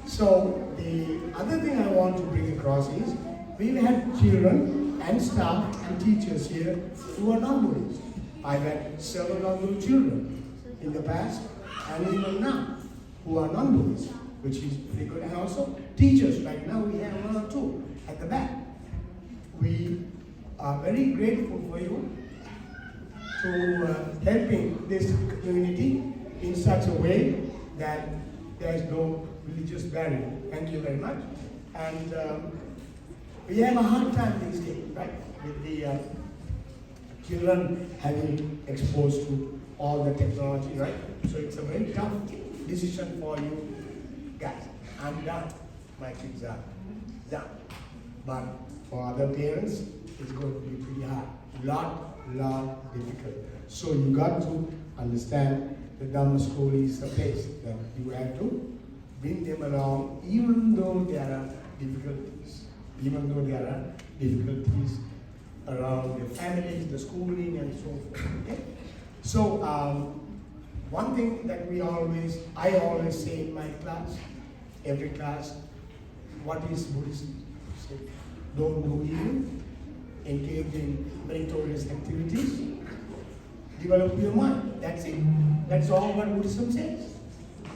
So, the other thing I want to bring across is, we've had children and staff and teachers here who are non-Buddhist. I've had several non-Buddhist children in the past and even now who are non-Buddhist, which is pretty good. And also teachers, right now we have one or two at the back. We are very grateful for you to helping this community in such a way that there is no religious barrier. Thank you very much. And we have a hard time these days, right? With the children having exposed to all the technology, right? So it's a very tough decision for you guys. I'm done. My kids are done. But for other parents, it's going to be pretty hard. Lot difficult. So you got to understand the Dhamma school is a place that you have to bring them along, even though there are difficulties. Even though there are difficulties around the families, the schooling, and so forth. Okay? So one thing that I always say in my class, every class, what is Buddhism? So, don't do evil, engage in meritorious activities, develop your mind. That's it. That's all what Buddhism says.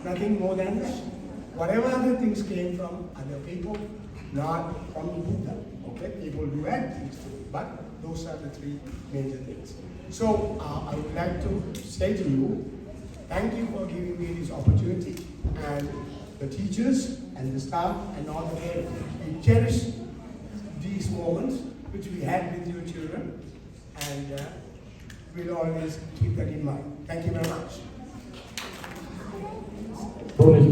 Nothing more than that. Whatever other things came from other people, not from Buddha. Okay, people do add things to it, but those are the three major things. So I would like to say to you, thank you for giving me this opportunity, and the teachers and the staff and all the parents. We cherish these moments which we had with your children, and we'll always keep that in mind. Thank you very much. Buddhist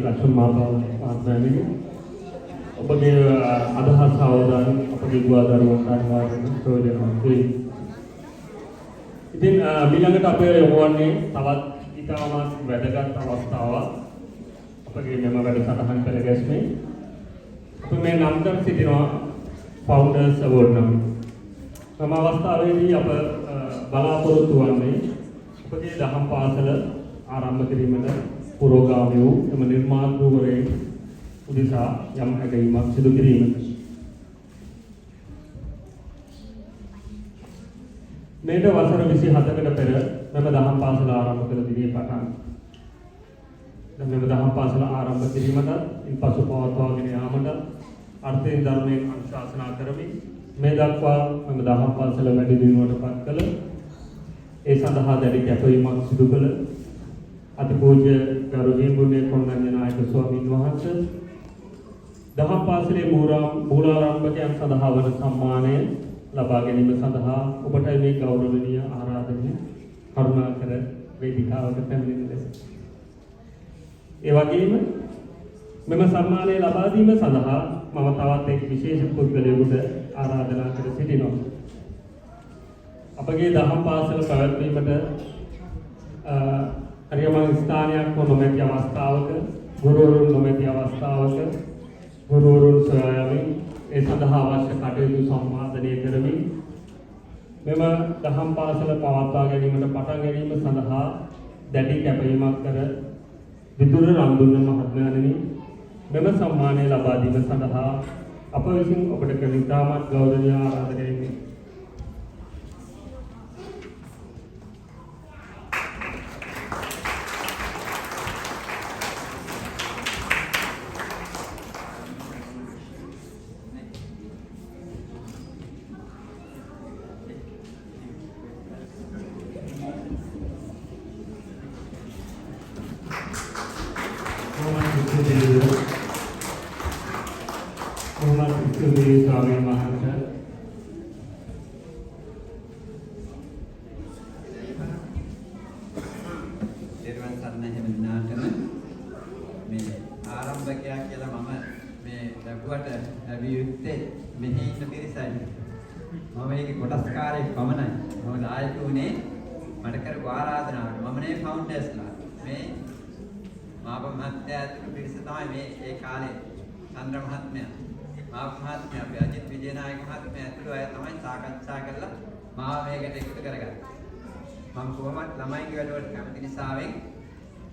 Lakshman ඔබගේ අදහස් අවධානය අපගේ ගුවන්දරුවන් කාර්යාලයෙන් ප්‍රයෝජනවත් වෙයි. ඉතින් ඊළඟට අපේ යොමු වන්නේ තවත් ඉතාමත් වැදගත් අවස්ථාවක්. අපගේ මෙම වැඩසටහන පෙරගැස්මේ අපි මේ නම් කර සිටිනවා ෆවුන්ඩර්ස් අවෝඩ් නම්. මෙම අවස්ථාවේදී අප බලාපොරොත්තු වන්නේ අපගේ දහම් පාසල ආරම්භ කිරීමට පුරෝගාමී වූ එම නිර්මාතෘවරයෙක් උදෙසා යම් හැඟීමක් සිදු කිරීමට. මේට වසර 27කට පෙර මෙම දහම් පාසල ආරම්භ කළ දිනේ පටන් මෙම දහම් පාසල ආරම්භ කිරීමට ඉන්පසු පවත්වාගෙන යාමට අර්ථයෙන් ධර්මයෙන් අනුශාසනා කරමින් මේ දක්වා මෙම දහම් පාසල වැඩි දියුණුවට පත් කළ ඒ සඳහා දැඩි කැපවීමක් සිදු කළ අතිපූජ්‍ය ගරු හිමිගුණේ කොණ්ඩඤ්ඤ නායක ස්වාමීන් වහන්සේ දහම් පාසලේ මූලාරම්භකයන් සඳහා වන සම්මානය ලබා ගැනීම සඳහා ඔබට මේ ගෞරවනීය ආරාධනය කරුණාකර වේදිකාවට පැමිණෙන ලෙස. ඒ වගේම මෙම සම්මානය ලබා දීම සඳහා මම තවත් එක් විශේෂ පුද්ගලයෙකුට ආරාධනා කර සිටිනවා. අපගේ දහම් පාසල පැවැත්වීමට හරියම ස්ථානයක් නොමැති අවස්ථාවක, ගුරුවරුන් නොමැති අවස්ථාවක ගුරුවරුන් සොයායමින් ඒ සඳහා අවශ්‍ය කටයුතු සම්පාදනය කරමින් මෙම දහම් පාසල පවත්වා ගැනීමට පටන් ගැනීම සඳහා දැඩි කැපවීමක් කර විදුර රන්දුන්න මහත්මයාණනි මෙම සම්මානය ලබා දීම සඳහා අප විසින් ඔබට කරන ඉතාමත් ගෞරවනීය ආරාධනයයි. මම කොහොමද ළමයින්ගේ වැඩවලට කැමති නිසාවෙන්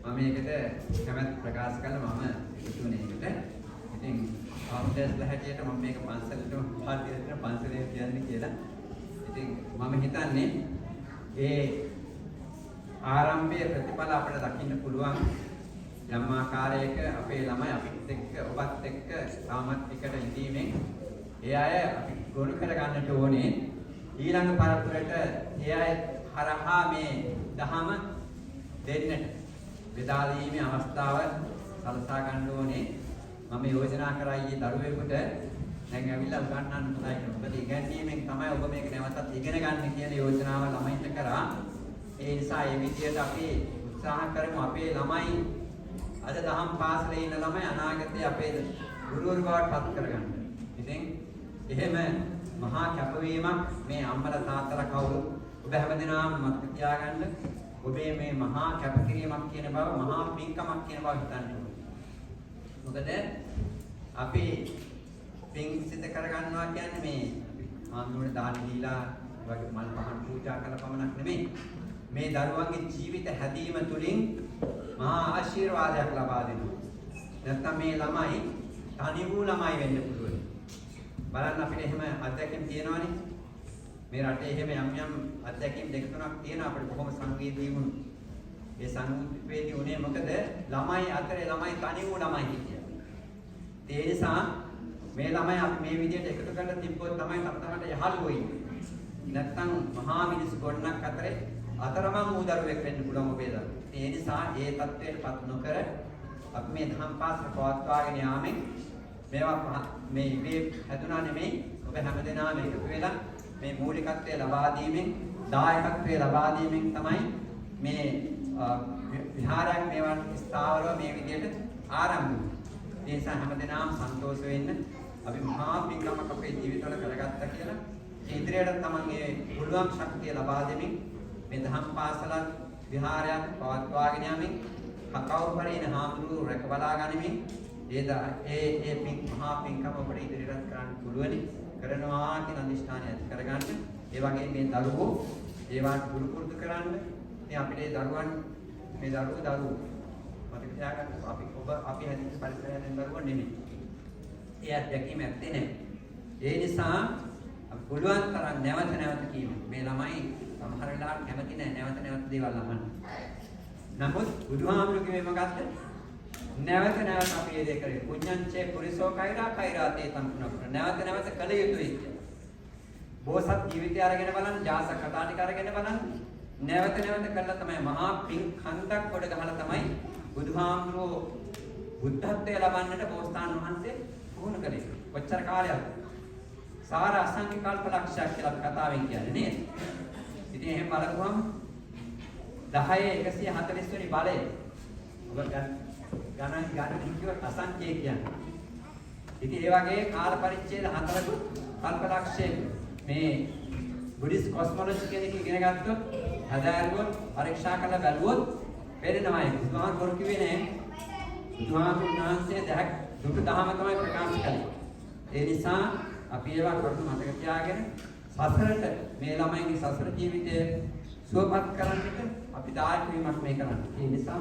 මම මේකට කැමැත්ත ප්‍රකාශ කළා මම හිතුනේ ඒකට. ඉතින් ෆාවුන්ඩර්ස්ලා හැටියට මම මේක පන්සලටම පාඩියට පන්සලේ කියන්නේ කියලා. ඉතින් මම හිතන්නේ ඒ ආරම්භයේ ප්‍රතිඵල අපිට දකින්න පුළුවන් යම් ආකාරයක අපේ ළමයි අපිත් එක්ක ඔබත් එක්ක තාමත් එකට ඉඳීමෙන් ඒ අය අපි ගොනු කර ගන්නට ඕනේ ඊළඟ පරපුරට ඒ අය හරහා මේ දහම දෙන්නට බෙදා දීමේ අවස්ථාව සලසා ගන්න ඕනේ. මම යෝජනා කරා ඊයේ දරුවෙකුට දැන් ඇවිල්ලා උගන්වන්න උත්සාහ කරනවා. මොකද ඉගැන්වීමෙන් තමයි ඔබ මේක නැවතත් ඉගෙන ගන්න කියන යෝජනාව ළමයින්ට කරා. ඒ නිසා මේ විදියට අපි උත්සාහ කරමු අපේ ළමයි අද දහම් පාසලේ ඉන්න ළමයි අනාගතයේ අපේ ගුරුවරු බවට පත් කරගන්න. ඉතින් එහෙම මහා කැපවීමක් මේ අම්මලා තාත්තලා කවුරු ඔබ හැමදෙනාම මතක තියාගන්න. ඔබේ මේ මහා කැපකිරීමක් කියන බව මහා පින්කමක් කියන බව හිතන්න ඕනේ. මොකද අපි පින් සිත කරගන්නවා කියන්නේ මේ ආන්දුනේ දාන දීලා වගේ මල් පහන් පූජා කරන පමණක් නෙමෙයි. මේ දරුවන්ගේ ජීවිත හැදීම තුළින් මහා ආශිර්වාදයක් ලබා දෙනවා. නැත්නම් මේ ළමයි තනි වූ ළමයි වෙන්න පුළුවන්. බලන්න අපිට එහෙම අත්දැකීම් තියෙනවනේ. මේ රටේ එහෙම යම් අත්දැකීම් දෙක තුනක් තියෙනවා අපිට කොහොම සංවේදී වුණු. ඒ සංවේදී උනේ මොකද ළමයි අතරේ ළමයි තනි වූ ළමයි හිටියා. ඒ නිසා මේ ළමයි අපි මේ විදිහට එකතු කරලා තිබ්බොත් තමයි තමතමට යහළුවෝ ඉන්නේ. නැත්තම් මහා මිනිස් ගොන්නක් අතරේ අතරමං වූ දරුවෙක් වෙන්න පුළුවන් ඔබේ දරුවෝ. ඒ නිසා ඒ தත්වයටපත් නොකර අපි මේ දහම් පාසල පවත්වාගෙන යාමෙන් මේවා මේ ඉබේ හැදුනා නෙමෙයි ඔබ හැමදෙනාම එකතු වෙලා මේ මූලිකත්වය ලබා දීමෙන් දායකත්වය ලබා දීමෙන් තමයි මේ විහාරයක් මේවා ස්ථාවරව මේ විදිහට ආරම්භ වුනේ. ඒ නිසා හැමදෙනාම සන්තෝෂ වෙන්න අපි මහා පින්කමක් අපේ ජීවිතවල කරගත්තා කියලා ඉදිරියට තමන්ගේ පුළුවන් ශක්තිය ලබා දෙමින් මේ දහම් පාසලක් විහාරයක් පවත්වාගෙන යමින් කවුරු හරි එන හාමුදුරුවෝ රැක බලා ගනිමින් ඒ මහා පින්කම අපිට ඉදිරියට කරන්න පුළුවනි. කරනවා කියන අදිෂ්ඨානය ඇති කරගන්න. ඒ වගේ මේ දරුවෝ ඒවට ගුරු පුරුදු කරන්න. ඉතින් අපිට දරුවන් මේ දරුවෝ මතක තියාගන්න අපි හැදිච්ච පරිසරයෙන් දරුවෝ නෙමෙයි. ඒ අත්දැකීම ඇත්තේ නැහැ. ඒ නිසා අපි පුළුවන් තරම් නැවත කියමු. මේ ළමයි සමහර වෙලාවට කැමති නැහැ නැවත දේවල් අහන්න. නමුත් බුදුහාමුදුරුවෝ කිව්වේ මොකක්ද? නැවත අපි මේ දේ කරේ. පුඤ්ඤංචේ පුරිසෝ කෛරාතේ සම්පූර්ණ. නැවත කළ යුතුයි. බෝසත් ජීවිතය අරගෙන බලන්න, ජාසක කතා ටික අරගෙන බලන්න. නැවත කළා තමයි මහා පිං කන්දක් කොට ගහලා තමයි බුදුහාමුදුරුවෝ බුද්ධත්වයට ලබන්නට බෝසතාණන් වහන්සේ පුහුණු කළේ. කොච්චර කාලයක්? සාර අසංඛ්‍ය කල්පලක්ෂයක් කියලා කතාවෙන් කියන්නේ නේද? ඉතින් එහෙම බලපුවම 10 140 වෙනි බලය ඔබ ගණන් කිව්ව අසංඛ්‍ය කියන්නේ. ඉතින් ඒ වගේ කාල පරිච්ඡේද 4ක කල්පලක්ෂයක මේ බුද්දිස්ට් කොස්මොලොජි කියන එක ඉගෙන ගත්තොත් හදාරුවොත් පරීක්ෂා කරලා බලුවොත් වෙරෙනවා ඒක. බුදුහාම බොරු කිව්වේ නෑ. බුදුහාමුදුරන් වහන්සේ දුක දහම තමයි ප්‍රකාශ කළේ. ඒ නිසා අපි ඒවා කරුණු මතක තියාගෙන සසරට මේ ළමයිගේ සසර ජීවිතය සුවපත් කරන්නට අපි දායක වීමක් මේ කරන්නේ. ඒ නිසා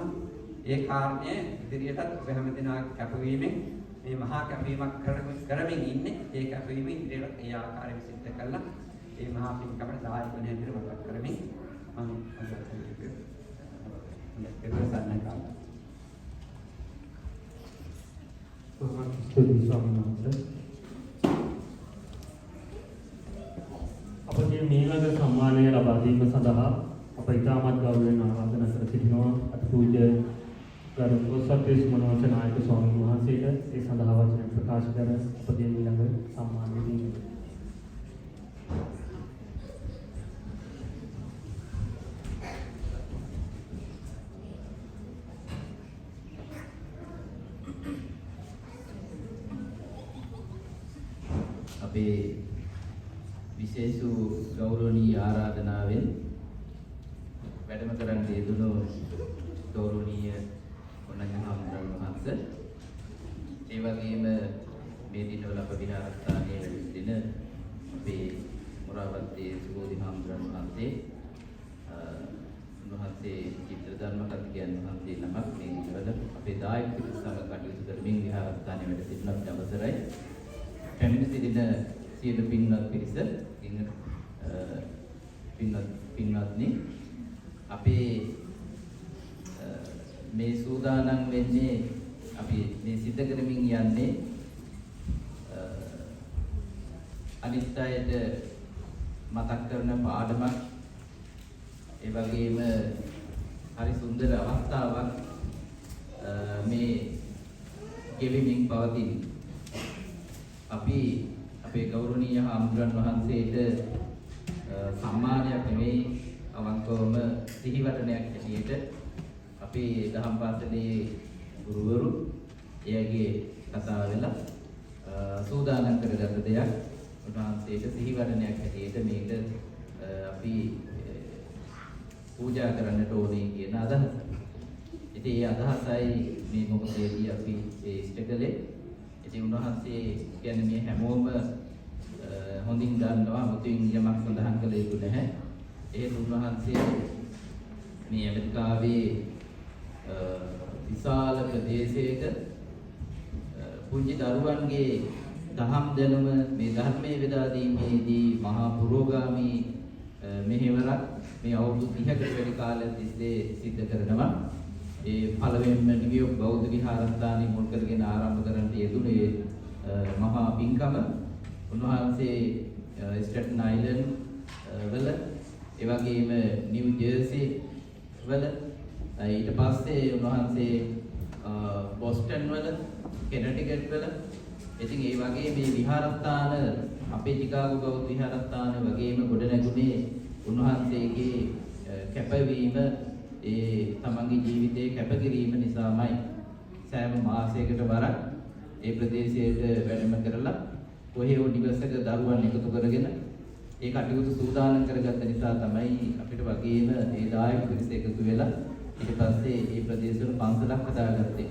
ඒ කාර්යය ඉදිරියටත් ඔබ හැම දිනක් කැපවීමෙන් මේ මහා කැපවීමක් කරමින් ඉන්නේ. ඒ කැපවීම ඉදිරියට ඒ ආකාරයෙන් සිද්ධ කළා. ඒ මහා පින්කමට දායක වෙන හැටියට මතක් කරමින් මම ස්තුතියි ස්වාමීන් වහන්සේ. අපගේ මීළඟ සම්මානය ලබා දීම සඳහා අප ඉතාමත් ගෞරවයෙන් ආරාධනා කර සිටිනවා අතිපූජ්‍ය ගරු සත්‍යස් මනෝජ නායක ස්වාමීන් වහන්සේට ඒ සඳහා වචන ප්‍රකාශ කර අපගේ මීළඟ සම්මානය දීම. අපේ විශේෂ ගෞරවනීය ආරාධනාවෙන් වැඩම කරන්න යෙදුණු ගෞරවනීය වණංගහම්රන් වහන්සේ ඒ වගේම මේ දිනවල අප විහාරස්ථානයේ වැඩ සිටින අපේ මොරාවත්තේ සුබෝධි හාමුදුරන් වහන්සේ උන්වහන්සේ චිත්‍ර ධර්ම කතිකයන් වහන්සේ නමක් මේ දිනවල අපේ දායක පිරිස සමග කටයුතු කරමින් විහාරස්ථානයේ වැඩ සිටින අපට අවසරයි. පැමිණ සිටින සියලු පින්වත් පිරිස පින්වත්නි අපේ මේ සූදානම් වෙන්නේ අපි මේ සිද්ධ කරමින් යන්නේ අනිත් අයට මතක් කරන පාඩමක් ඒ වගේම හරි සුන්දර අවස්ථාවක් මේ ගෙවිමින් පවතින අපි අපේ ගෞරවනීය හාමුදුරන් වහන්සේට සම්මානයක් නෙමෙයි අවංකවම සිහිවටනයක් ඇටියට අපේ දහම් පාසලේ ගුරුවරු එයගේ කතා වෙලා සූදානම් කරගත්ත දෙයක් උන්වහන්සේට සිහිවටනයක් ඇටියට මේක අපි පූජා කරන්නට ඕනේ කියන අදහස. ඉතින් ඒ අදහසයි මේ මොහොතේදී අපි ඉෂ්ට කළේ. ඉතින් උන්වහන්සේ කියන්නේ මේ හැමෝම හොඳින් දන්නවා මුතුන් යමක් සඳහන් කළ යුතු නැහැ. ඒ උන්වහන්සේ මේ ඇමරිකාවේ විශාල ප්‍රදේශයක පුංචි දරුවන්ගේ දහම් දැනුම මේ ධර්මයේ බෙදා දීමේදී මහා පුරෝගාමී මෙහෙවරක් මේ අවුරුදු 30කට වැඩි කාලයක් තිස්සේ සිද්ධ කරනවා. ඒ පළවෙනිම නිවියෝක් බෞද්ධ විහාරස්ථානයේ මුල් කරගෙන ආරම්භ කරන්නට යෙදුනේ මහා පින්කම උන්වහන්සේ ස්ටේටන් අයිලන්ඩ් වල ඒ වගේම නිව් ජර්සි වල ඊට පස්සේ උන්වහන්සේ බොස්ටන් වල කෙනටිකට් වල ඉතින් ඒ වගේ මේ විහාරස්ථාන අපේ චිකාගෝ බෞද්ධ විහාරස්ථාන වගේම ගොඩ නැගුණේ උන්වහන්සේගේ කැපවීම ඒ තමන්ගේ ජීවිතයේ කැපකිරීම නිසාමයි. සෑම මාසයකට වරක් ඒ ප්‍රදේශයට වැඩම කරලා කොහේ හෝ නිවසක දරුවන් එකතු කරගෙන ඒ කටයුතු සූදානම් කරගත්ත නිසා තමයි අපිට වගේම ඒ දායක පිරිස එකතු වෙලා ඊට පස්සේ මේ ප්‍රදේශවල පන්සලක් හදාගත්තේ.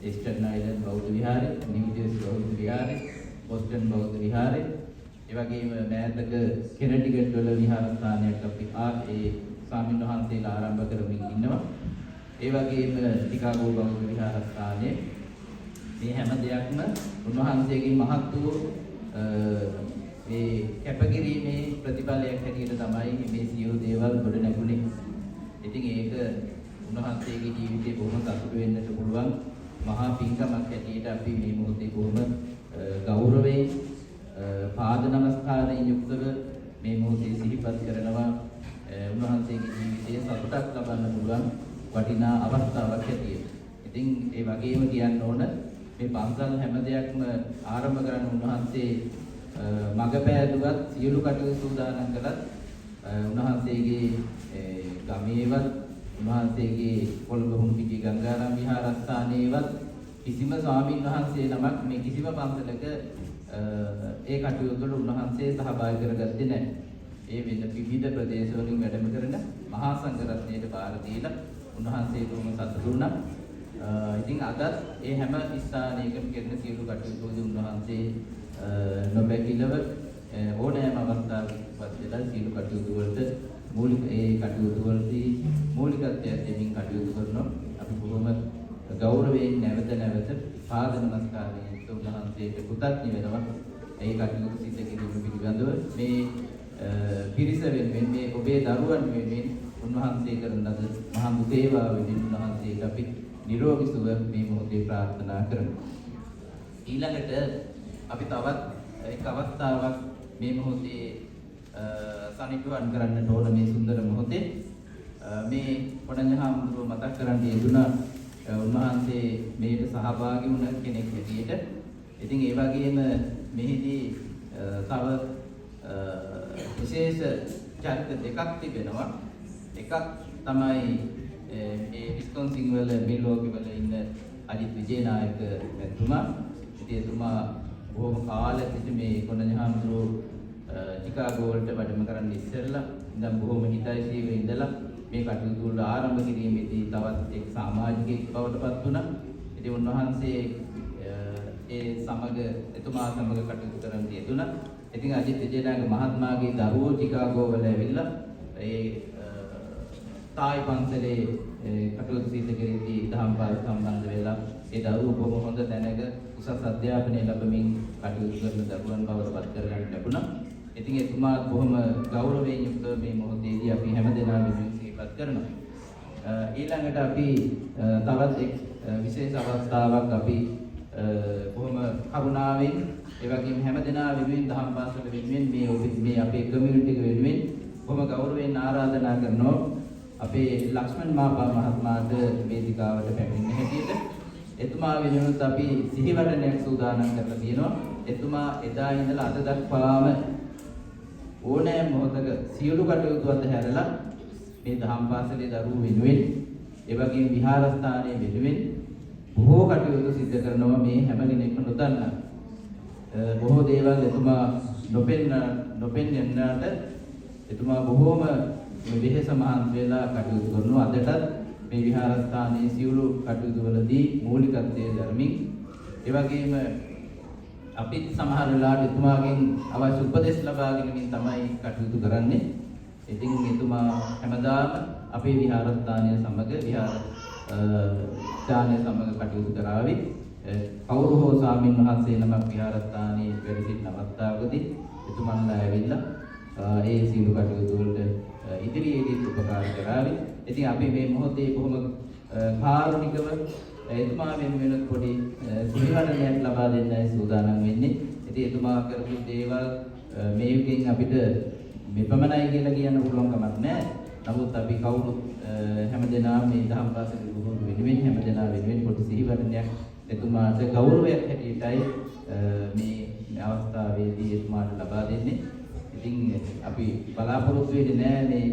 ස්ටේටන් අයිලන්ඩ් බෞද්ධ විහාරය, නිව් ජර්සි බෞද්ධ විහාරය, බොස්ටන් බෞද්ධ විහාරය, ඒ වගේම මෑතක කෙනටිකට් වල විහාරස්ථානයක් අපි ඒ ස්වාමීන් වහන්සේලා ආරම්භ කරමින් ඉන්නවා. ඒ වගේම චිකාගෝ බෞද්ධ විහාරස්ථානයේ මේ හැම දෙයක්ම උන්වහන්සේගේ මහත් වූ ඒ කැපකිරීමේ ප්‍රතිඵලයක් හැටියට තමයි මේ සියලු දේවල් ගොඩ නැගුණේ. ඉතින් ඒක උන්වහන්සේගේ ජීවිතේ බොහොම සතුට වෙන්නට පුළුවන් මහා පින්කමක් හැටියට අපි මේ මොහොතේ බොහොම ගෞරවයෙන් පාද නමස්කාරයෙන් යුක්තව මේ මොහොතේ සිහිපත් කරනවා. උන්වහන්සේගේ ජීවිතයේ සතුටක් ලබන්න පුළුවන් වටිනා අවස්ථාවක් හැටියට. ඉතින් ඒ වගේම කියන්න ඕන මේ පන්සල් හැම දෙයක්ම ආරම්භ කරන්න උන්වහන්සේ මඟ පෑදුවත් සියලු කටයුතු සූදානම් කළත් උන්වහන්සේගේ ගමේවත් උන්වහන්සේගේ කොළඹ හුම්පිටිය ගංගාරාම විහාරස්ථානයේවත් කිසිම ස්වාමීන් වහන්සේ නමක් මේ කිසිම පන්සලක ඒ කටයුතු වල උන්වහන්සේ සහභාගී කරගත්තේ නැහැ. ඒ වෙන විවිධ ප්‍රදේශවලින් වැඩම කරන මහා සංඝරත්නයට බාර දීලා උන්වහන්සේ දුම සතුටු වුණා. ඉතින් අදත් ඒ හැම ස්ථානයකම කරන සියලු කටයුතු වලදී උන්වහන්සේ නොබැකිලව ඕනෑම අවස්ථාවක පස්සේ සියලු කටයුතු වලට මූලික ඒ කටයුතු වලදී මූලිකත්වය දෙමින් කටයුතු කරනවා. අපි බොහොම ගෞරවයෙන් නැවත පාද නමස්කාරයෙන් උන්වහන්සේට කෘතඥ වෙනවා. ඒ කටයුතු සිදු කිරීම පිළිබඳව මේ පිරිස වෙනුවෙන් මේ ඔබේ දරුවන් වෙනුවෙන් උන්වහන්සේ කරන ලද මහා මුදේවාව වෙනුවෙන් උන්වහන්සේට අපි නිරෝගී සුව මේ මොහොතේ ප්‍රාර්ථනා කරමු. ඊළඟට අපි තවත් එක් අවස්ථාවක් මේ මොහොතේ සනිටුවන් කරන්නට ඕන මේ සුන්දර මොහොතේ මේ පොණඤ්ඤහාමුදුරුව මතක් කරන්න යෙදුණා උන්වහන්සේ මේට සහභාගී වුණ කෙනෙක් හැටියට. ඉතින් ඒ වගේම මෙහිදී තව විශේෂ චරිත දෙකක් තිබෙනවා. එකක් තමයි මේ විස්කොන්සින් වල මිල්වෝකි වල ඉන්න අජිත් විජේනායක මැතිතුමා. ඉතින් එතුමා බොහොම කාලෙක සිට මේ පොණඤ්ඤහාමුදුරුව චිකාගෝ වලට වැඩම කරන්න ඉස්සෙල්ලා ඉඳන් බොහොම හිතයිසීව ඉඳලා මේ කටයුතු වල ආරම්භ කිරීමේදී තවත් එක් සමාජිකයෙක් බවට පත් වුණා. ඉතින් උන්වහන්සේ ඒ සමග එතුමා සමග කටයුතු කරන්න යෙදුණා. ඉතින් අජිත් විජේනායක මහත්මයාගේ දරුවෝ චිකාගෝ වල ඇවිල්ලා ඒ තායි පන්සලේ කටයුතු සිදු කිරීමේදී දහම් පාඩ සම්බන්ධ වෙලා ඒ දරුවෝ බොහොම හොඳ දැනග උසස් අධ්‍යාපනය ලැබමින් කටයුතු කරන දරුවන් බවට පත් කරගන්න ලැබුණා. ඉතින් එතුමා බොහොම ගෞරවයෙන් යුක්තව මේ මොහොතේදී අපි හැමදෙනාම සිහිපත් කරනවා. ඊළඟට අපි තවත් එක් විශේෂ අවස්ථාවක් අපි බොහොම කරුණාවෙන් ඒ වගේම හැමදෙනා වෙනුවෙන් දහම් පාසල වෙනුවෙන් මේ අපේ කමියුනිටි එක වෙනුවෙන් බොහොම ගෞරවයෙන් ආරාධනා කරනවා අපේ ලක්ෂ්මන් මාපා මහත්මයාට වේදිකාවට පැමිණෙන හැටියට. එතුමා වෙනුවෙන් අපි සිහිවටනයක් සූදානම් කරලා තියෙනවා. එතුමා එදා ඉඳලා අද දක්වාම ඕනෑම මොහොතක සියලු කටයුතු අතහැරලා මේ දහම් පාසලේ දරුවෝ වෙනුවෙන් ඒ වගේම විහාරස්ථානයේ වෙනුවෙන් බොහෝ කටයුතු සිදු කරනවා මේ හැම කෙනෙක්ම නොදන්නා. බොහෝ දේවල් එතුමා නොපෙන්නන්නට එතුමා බොහෝම වෙහෙස මහන්සි වෙලා කටයුතු කරනවා. අදටත් මේ විහාරස්ථානයේ සියලු කටයුතු වලදී මූලිකත්වයේ ධර්මින් ඒ වගේම අපිත් සමහර වෙලාවට එතුමාගෙන් අවශ්‍ය උපදෙස් ලබාගෙන තමයි කටයුතු කරන්නේ. ඉතින් එතුමා හැමදාම අපේ විහාරස්ථානය සමග ස්ථානය සමග කටයුතු කරાવી. කවුරු හෝ ස්වාමීන් වහන්සේ නමක් විහාරස්ථානයේ වැඩ සිටින අවස්ථාවකදී එතුමන්ලා ඇවිල්ලා ඒ සියලු කටයුතු වලට ඉදිරියේදී උපකාර කරાવી. ඉතින් අපි මේ මොහොතේ කොහොම කාරුණිකව එතුමා වෙනුවෙන් පොඩි සිහිවටනයක් ලබා දෙන්නයි සූදානම් වෙන්නේ. ඉතින් එතුමා කරපු දේවල් මේ යුගයෙන් අපිට මෙපමණයි කියලා කියන්න පුළුවන් කමක් නැහැ. නමුත් අපි කවුරුත් හැමදෙනාම මේ දහම් පාසලේ ගුරු වෙනුවෙන් හැමදෙනා වෙනුවෙන් පොඩි සිහිවටනයක් එතුමාට ගෞරවයක් හැටියටයි මේ අවස්ථාවේදී එතුමාට ලබා දෙන්නේ. ඉතින් අපි බලාපොරොත්තු වෙන්නේ නැහැ මේ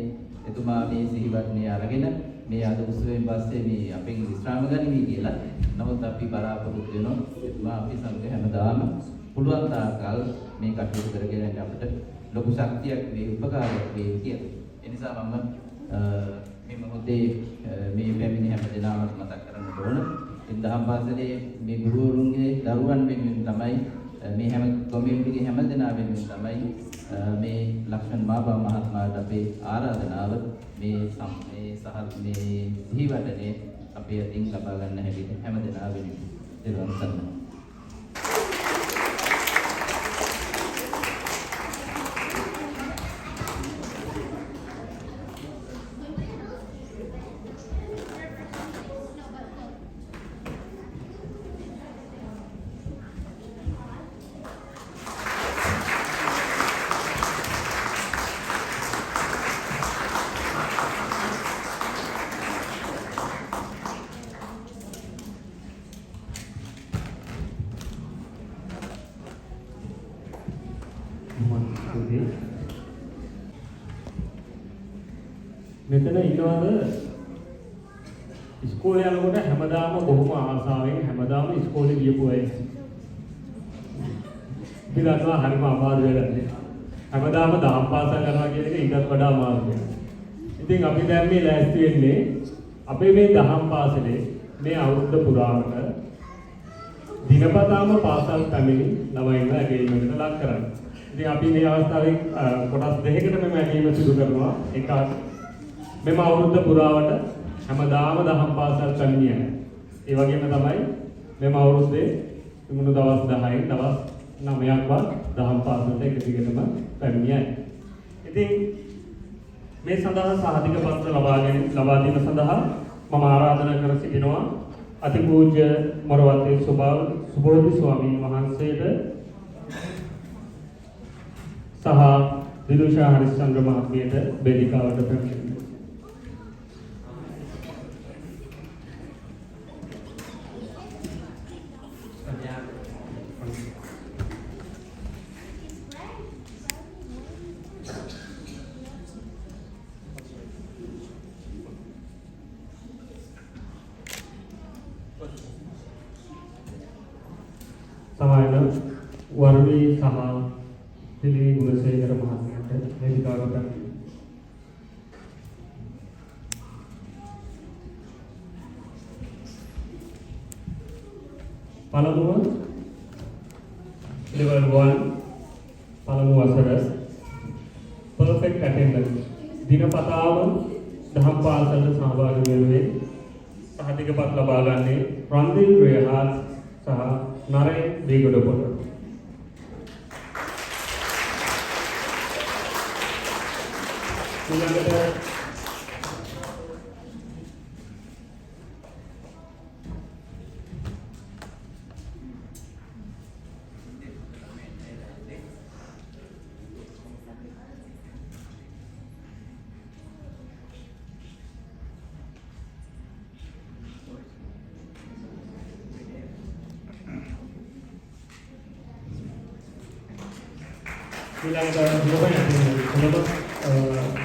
එතුමා මේ සිහිවටනය අරගෙන මේ අද උත්සවයෙන් පස්සේ මේ අපෙන් විශ්‍රාම ගනිමි කියලා. නමුත් අපි බලාපොරොත්තු වෙනවා එතුමා අපි සමග හැමදාම පුළුවන් තාක්කල් මේ කටයුතු කරගෙන යන්න අපිට ලොකු ශක්තියක් වේ උපකාරයක් වේ කියලා. ඒ නිසා මම මේ මොහොතේ මේ පැමිණි හැමදෙනාම මතක් කරන්න ඕන. ඉතින් දහම් පාසලේ මේ ගුරුවරුන්ගේ දරුවන් වෙනුවෙන් තමයි මේ හැම කමියුනිටි හැමදෙනා වෙනුවෙන් තමයි මේ ලක්ෂණ මාපා මහත්මයාට අපේ ආරාධනාව මේ සිහිවටනේ අපේ අතින් ලබා ගන්න හැටියට හැමදෙනා වෙනුවෙන් දරුවන් සන්නයි. ස්තුතියි. මෙතන ඉන්නවද ඉස්කෝලේ යනකොට හැමදාම බොහොම ආසාවෙන් හැමදාම ඉස්කෝලේ ගියපු අය. ඉතින්නවා හරිම අමාරු වෙලා. හැමදාම දහම් පාසල් කරනවා කියන එක ඊටත් වඩා අමාරුයි. ඉතින් අපි දැන් මේ ලෑස්ති වෙන්නේ අපේ මේ දහම් පාසලේ මේ අවුරුද්ද පුරාවට දිනපතාම පාසල් පැමිණි ළමයින්ව ඇගීමකට ලක් කරන්නේ. ඉතින් අපි මේ අවස්ථාවේ කොටස් දෙකකට මෙම ඇගීම සිදු කරනවා. එකක් මෙම අවුරුද්ද පුරාවට හැමදාම දහම් පාසල් පැමිණියන. ඒ වගේම තමයි මෙම අවුරුද්දේ මුළු දවස් 10න් දවස් 9ක්වත් දහම් පාසලට එක දිගටම පැමිණියයි. ඉතින් මේ සඳහා සහතික පත්‍ර ලබා දීම සඳහා මම ආරාධනා කර සිටිනවා අතිපූජ්‍ය මොරවත්තේ සුබෝධි ස්වාමීන් වහන්සේට සහ දිනුෂා හරිස්චන්ද්‍ර මහත්මියට වේදිකාවට පැමිණෙන්න. සමායන වර්ණී සහ පිළිවි ගුණසේකර මහත්මයාට වේදිකාවට පැමිණෙන්න. පළමුව level 1 පළමු වසර perfect attendance දිනපතාම දහම් පාසලට සහභාගී වෙනුවේ සහතිකපත් ලබා ගන්නේ රන්දිල් රේහාත් සහ නරේ දීගොඩපොළ. ඊළඟට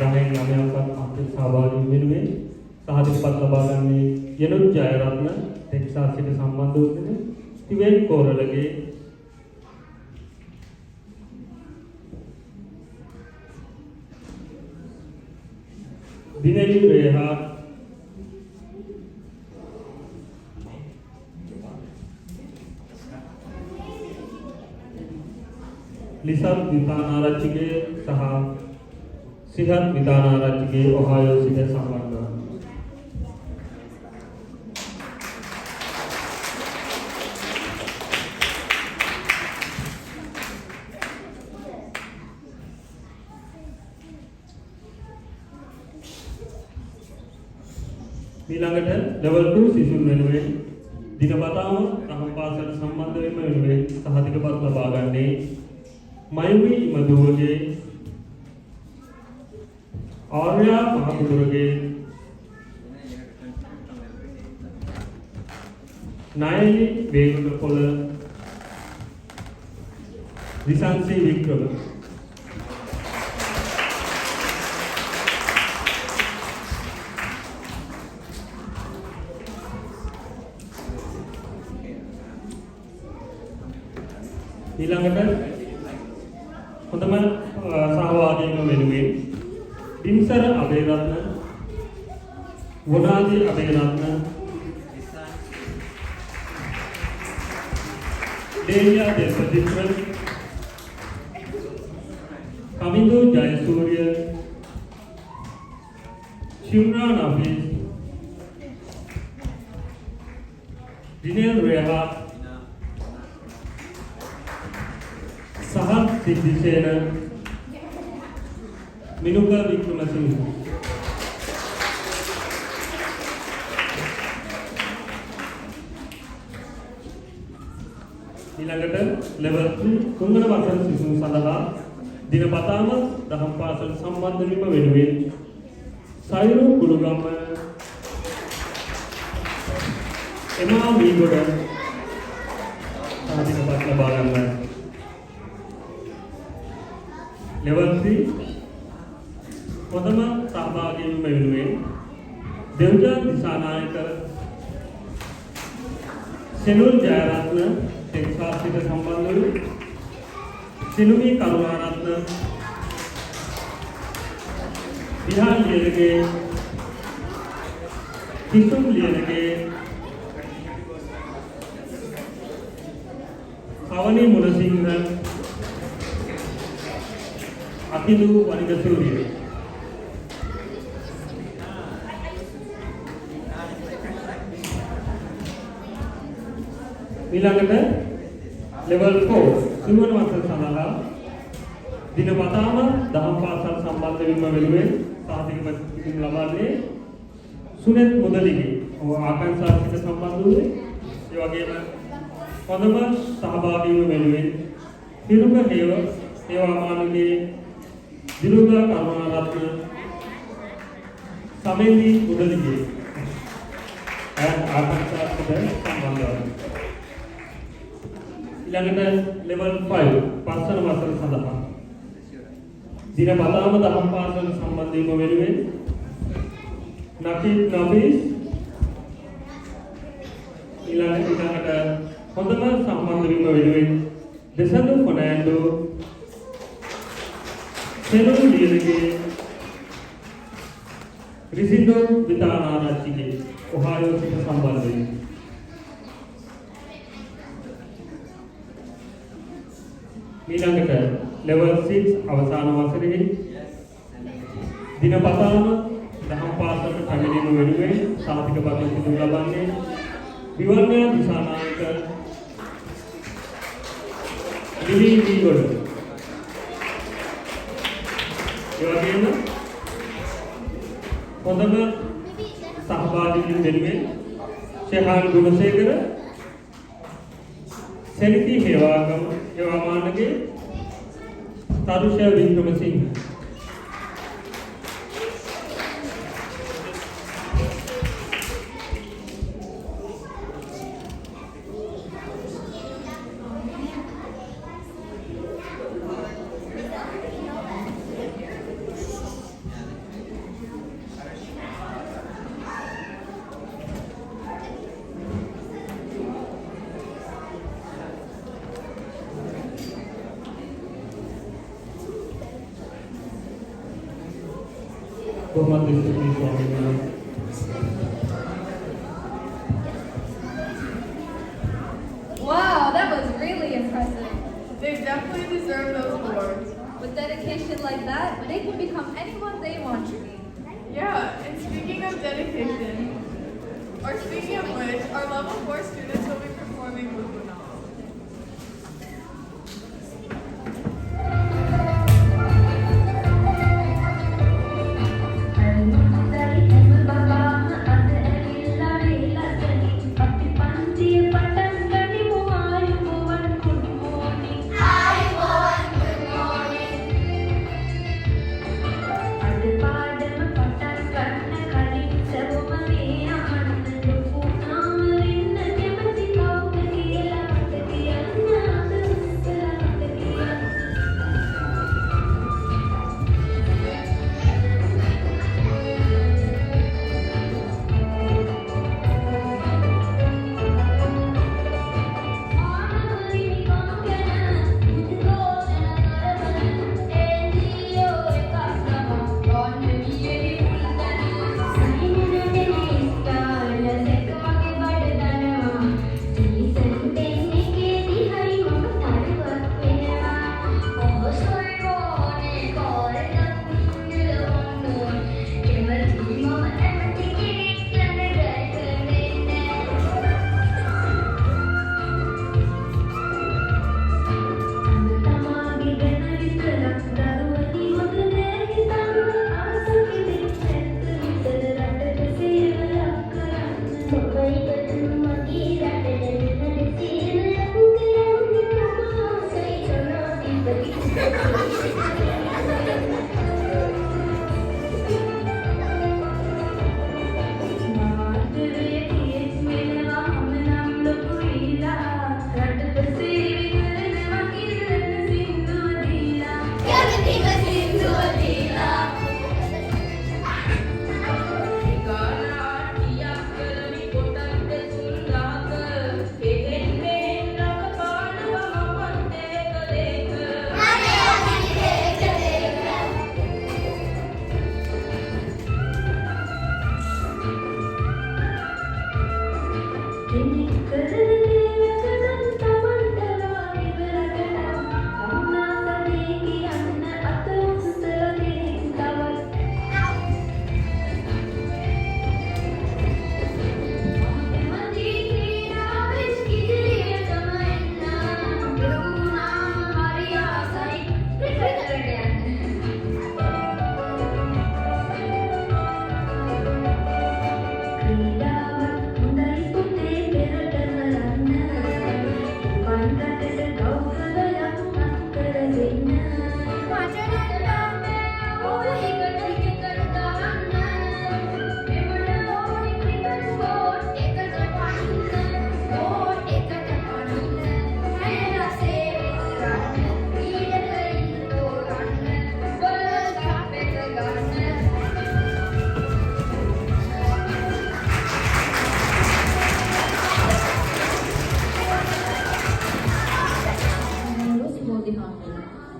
දහයෙන් ළමයන්වත් අපේ සහභාගී වෙනුවෙන් සහතිකපත් ලබා ගන්නේ යනුත් ජයරත්න ටෙක්සාස් සිට සම්බන්ධ වූ තිවෙන් කෝරළගේ දිනෙලි රේහා ලිසත් විතානාරච්චිගේ සහ සිහත් විතානාරච්චිගේ ඔහායෝ සිට සම්බන්ධ වන. ඊළඟට level 2 සිසුන් වෙනුවෙන් දිනපතාම දහම් පාසලට සම්බන්ධ වීම වෙනුවෙන් සහතිකපත් ලබා ගන්නේ මයුමි මදුවගේ ආර්යා මහමුදුරගේ නයනි වේගුණපොළ විසන්සි වික්‍රම. ඊළඟට හොඳම සහභාගීන්ව වෙනුවෙන් බිම්සර අබේරත්න, වනාදී අබේරත්න, දේවියා දේශදිත්‍ර, කමින්දු ජයසූරිය, ශිව්නා නෆීස්, දිනේල් රේහා, සහත් සිද්ධිසේන, මිනුක වික්‍රමසිංහ. ඊළඟට level 3 තුන්වන වසර සිසුන් සඳහා දිනපතාම දහම් පාසල සම්බන්ධ වීම වෙනුවෙන් සයුරු කුළුගම්ම එමා වීගොඩ සාධිකපත් ලබා ගන්නයි. level 3 හොඳම සහභාගී වීම වෙනුවෙන් දෙව්ජා දිසානායක සෙනුල් ජයරත්න ටෙක්සාස් සිට සම්බන්ධ වූ සිනුමි කරුණාරත්න විහාර ලියනගේ කිසුම් ලියනගේ අවනි මුලසිංහ අකිලු වනිගසූරිය ඊළඟට level 4 සිනුවන වසර සඳහා දිනපතාම දහම් පාසල් සම්බන්ධ වීම වෙනුවෙන් සාහිත්‍ය ප්‍රතිපත්ති ලබන්නේ සුනෙත් මුදලිගේ ආකාංශා සිට සම්බන්ධ වූ ඒ වගේම හොඳම සහභාගී වීම වෙනුවෙන් හිරුක හේවාමානුගේ දිරුග කරුණාරත්න සමෙන්දි මුදලිගේ ආකාංශා සිට සම්බන්ධ වනවා. ඊළඟට level 5 පස්වන වසර සඳහා දිනපතාම දහම් පාසල් සම්බන්ධ වීම වෙනුවෙන් නකීබ් නබීස් ඊළඟට හොඳම සම්බන්ධ වීම වෙනුවෙන් දෙසඳු ෆර්නෑන්ඩෝ සෙනුල් ලියනගේ රිසිඩෝ විතානාරච්චිගේ ඔහායෝ සිට සම්බන්ධ වීම. ඊළඟට level 6 අවසාන වසරේ දිනපතාම දහම් පාසලට පැමිණීම වෙනුවෙන් සාහිත්‍ය ප්‍රතිපත්ති ලබන්නේ විවර්ණය දිසානායක ලිලි වීගොඩ. ඒ වගේම හොඳම සහභාගී වෙනුවෙන් ශේඛාන් Gunasekara සෙනිති හේවාමානගේ තරුෂ Wickremesinghe. Wow, that was really impressive. They definitely deserve those awards. With dedication like that, they can become anyone they want to be. Yeah, and speaking of dedication, or speaking of which, our level 4 students will be performing Buddhist. Thank you.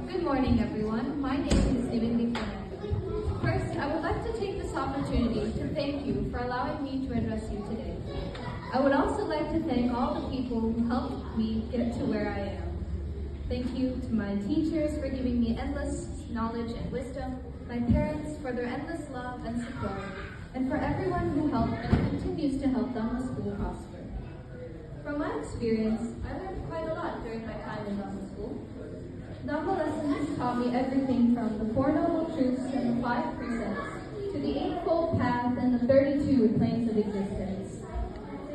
Good morning, everyone. My name is Nivendi Fernando. First, I would like to take this opportunity to thank you for allowing me to address you today. I would also like to thank all the people who helped me get to where I am. Thank you to my teachers for giving me endless knowledge and wisdom, my parents for their endless love and support, and for everyone who helped and continues to help Dhamma School prosper. From my experience, I learned quite a lot during my time in Dhamma School. Dhamma lessons taught me everything from the Four Noble Truths and the 5 precepts to the Eightfold Path and the 32 planes of existence.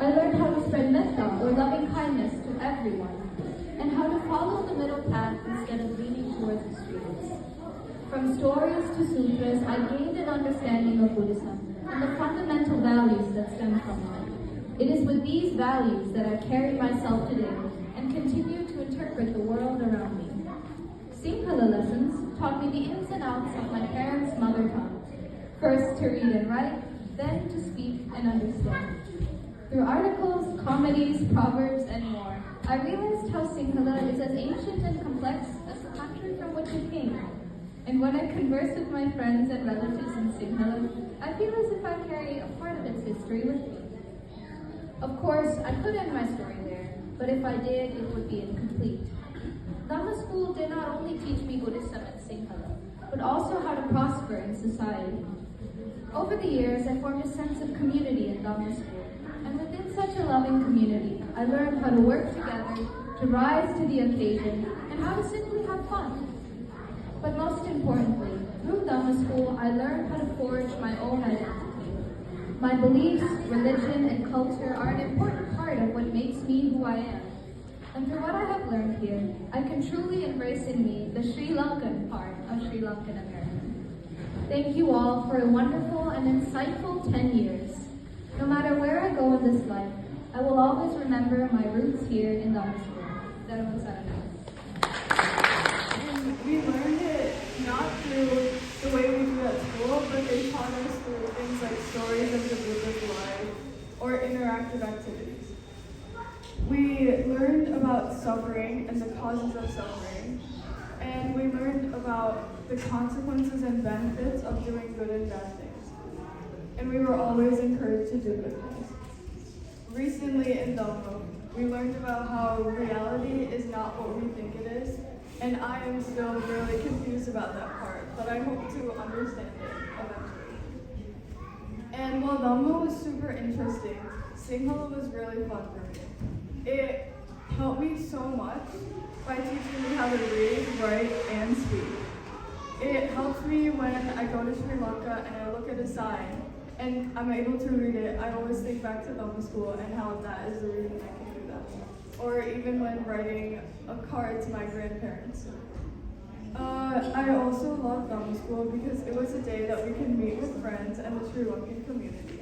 I learned how to spread metta or loving kindness to everyone, and how to follow the middle path instead of leaning towards extremes. From stories to sutras, I gained an understanding of Buddhism and the fundamental values that stem from it. It is with these values that I carry myself today and continue to interpret the world around me. Sinhala lessons taught me the ins and outs of my parents' mother tongue. First to read and write, then to speak and understand. Through articles, comedies, proverbs, and more, I realized how Sinhala is as ancient and complex as the country from which it came. And when I converse with my friends and relatives in Sinhala, I feel as if I carry a part of its history with me. Of course, I could end my story there, but if I did, it would be incomplete. Dhamma School did not only teach me Buddhism and Sinhala, but also how to prosper in society. Over the years, I formed a sense of community in Dhamma School, and within such a loving community, I learned how to work together, to rise to the occasion, and how to simply have fun. But most importantly, through Dhamma School, I learned how to forge my own identity. My beliefs, religion, and culture are an important part of what makes me who I am. And through what I have learned here, I can truly embrace in me the Sri Lankan part of Sri Lankan American. Thank you all for a wonderful and insightful 10 years. No matter where I go in this life, I will always remember my roots here in Dhamma School. Dharma Sarana. And we learned it not through the way we do at school, but they taught us through things like stories of the Buddha's life or interactive activities. We learned about suffering and the causes of suffering, and we learned about the consequences and benefits of doing good and bad things. And we were always encouraged to do good things. Recently in Dhamma, we learned about how reality is not what we think it is, and I am still really confused about that part, but I hope to understand it eventually. And while Dhamma was super interesting, Sinhala was really fun for me. It helped me so much by teaching me how to read, write, and speak. It helps me when I go to Sri Lanka and I look at a sign and I'm able to read it. I always think back to Dhamma School and how that is the reason I can do that. Or even when writing a card to my grandparents. I also love Dhamma School because it was a day that we can meet with friends and the Sri Lankan community.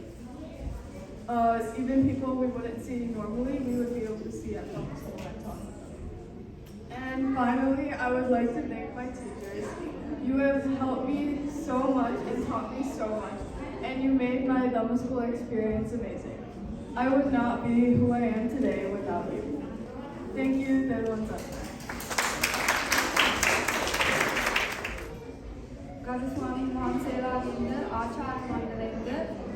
Even people we wouldn't see normally, we would be able to see at Dhamma School and talk. And finally, I would like to thank my teachers. You have helped me so much and taught me so much, and you made my Dhamma School experience amazing. I would not be who I am today without you. Thank you, Devan Satnam. ගරු ස්වාමීන් වහන්සේලාගෙන්ද ආචාර්ය මණ්ඩලයෙන්ද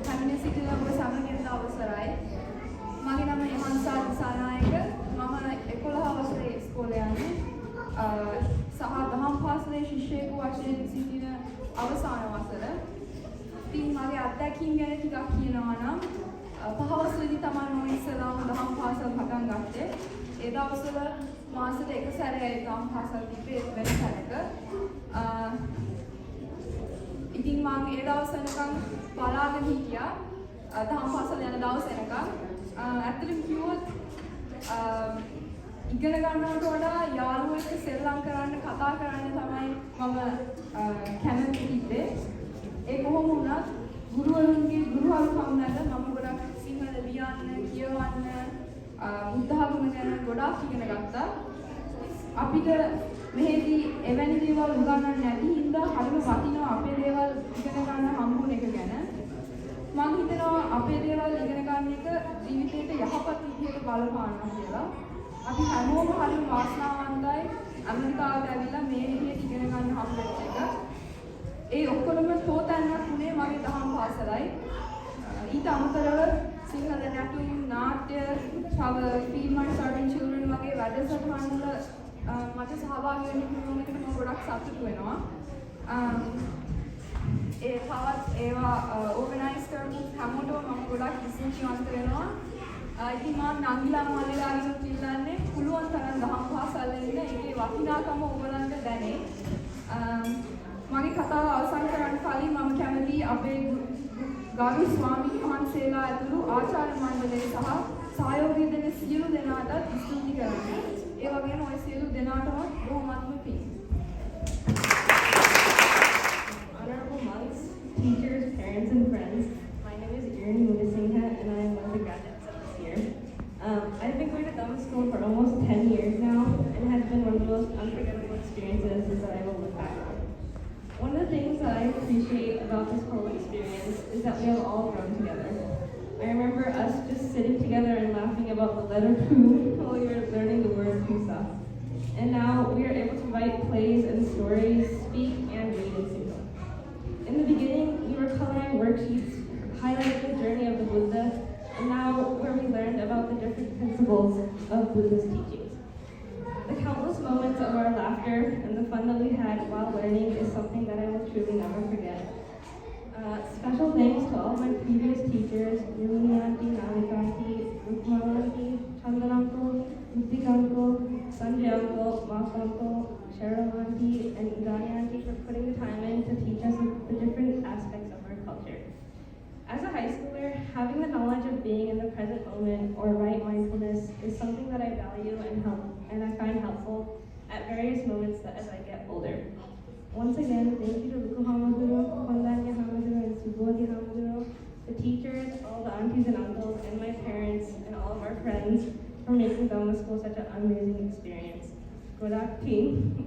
පැමිණ සිටින ඔබ සමගින් අවසරයි. මගේ නම එමන් අවසාන වසර. ඉතින් මගේ අත්දැකීම් ගැන ටිකක් කියනවා නම් පහවසේදී තමයි මම ඉස්සෙල්ලාම දහම් පාසල් පටන් ගත්තේ. ඒ දවස්වල මාසෙට එක සැරේයි දහම් පාසල් තිබ්බේ වෙන තැනක. ඉතින් මම ඒ දවස් වෙනකන් බලාගෙන හිටියා. දහම් පාසල් යන දවස් වෙනකන්. ඇත්තටම කිව්වොත් ඉගෙන ගන්නවට වඩා යාළුවෝ එක්ක සෙල්ලම් කරන්න කතා කරන්න තමයි මම කැමති තිබ්බේ. ඒ කොහොම වුණත් ගුරුවරුන්ගේ ගුරුහරුකම් නැත මම ගොඩක් සිංහල ලියන්න කියවන්න බුද්ධ ධර්ම ගැන ගොඩාක් ඉගෙන ගත්තා. අපිට මෙහෙදී එවැනි දේවල් උගන්වන්න නැති හින්දා හරිම වටිනවා අපේ දේවල් ඉගෙන ගන්න හම්බුන එක ගැන. මම හිතනවා අපේ දේවල් ඉගෙන ගන්න එක ජීවිතේට යහපත් විදිහට බලපානවා කියලා. අපි හැමෝම හරිම වාසනාවන්තයි ඇමරිකාවට ඇවිල්ලා මේ විදිහට ඉගෙන ගන්න හම්බෙච්ච එක. ඒ ඔක්කොම තෝතැන්නක් උනේ මගේ දහම් පාසලයි. ඊට අමතරව සිංහල නැටුම් නාට්‍ය ශව ෆීල්ඩ් ස්ටාර්ටින් චිල්ඩ්‍රන් වගේ වැඩසටහන් වල මට සහභාගී වෙන්න පුළුවන් එකට මම ගොඩක් සතුටු වෙනවා. ඒ තවත් ඒවා ඕගනයිස් කරපු හැමෝටම මම ගොඩක් ස්තුතිවන්ත වෙනවා. ඉතින් මම නංගිලා මල්ලිලාගෙන් ඉල්ලන්නේ පුළුවන් තරම් දහම් පාසල් වල ඉන්න ඒකේ වටිනාකම ඕගලන්ට දැනේ. මගේ කතාව අවසන් කරන්න කලින් මම කැමති අපේ ගරු ස්වාමීන් වහන්සේලා ඇතුළු ආචාර්ය මණ්ඩලය සහ සහයෝගය දෙන සියලු දෙනාට ස්තුති කරනවා. ඒ වගේම ඔය සියලු දෙනාටම බොහොමත්ම පිං. Honorable monks, teachers, parents, and friends, my name is Irani Mudasingha and I am one of the graduates of this year. I've been going to Dhamma school for almost 10 years now and it has been one of the most unforgettable experiences that I will look back on. One of the things that I appreciate about this whole experience is that we have all grown together. I remember us just sitting together and laughing about the letter Pu while we were learning the word Pusa. And now we are able to write plays and stories, speak and read in Sinhala. In the beginning, we were coloring worksheets highlighting the journey of the Buddha, and now where we learned about the different principles of Buddhist teachings. The countless moments of our laughter and the fun that we had while learning is something that I will truly never forget. Special thanks to all my previous teachers, Yumi Auntie, Nalika Auntie, Rukma Auntie, Chandan Uncle, Rutik Uncle, Sanjay Uncle, Mas Uncle, Cheryl Auntie, and Igani Auntie for putting the time in to teach us the different aspects of our culture. As a high schooler, having the knowledge of being in the present moment or right mindfulness is something that I value and I find helpful at various moments as I get older. Once again, thank you to Luku Hamaduro, Kondanya Hamaduro, and Subodhi Hamaduro, the teachers, all the aunties and uncles, and my parents, and all of our friends for making Dhamma school such an amazing experience. Good afternoon.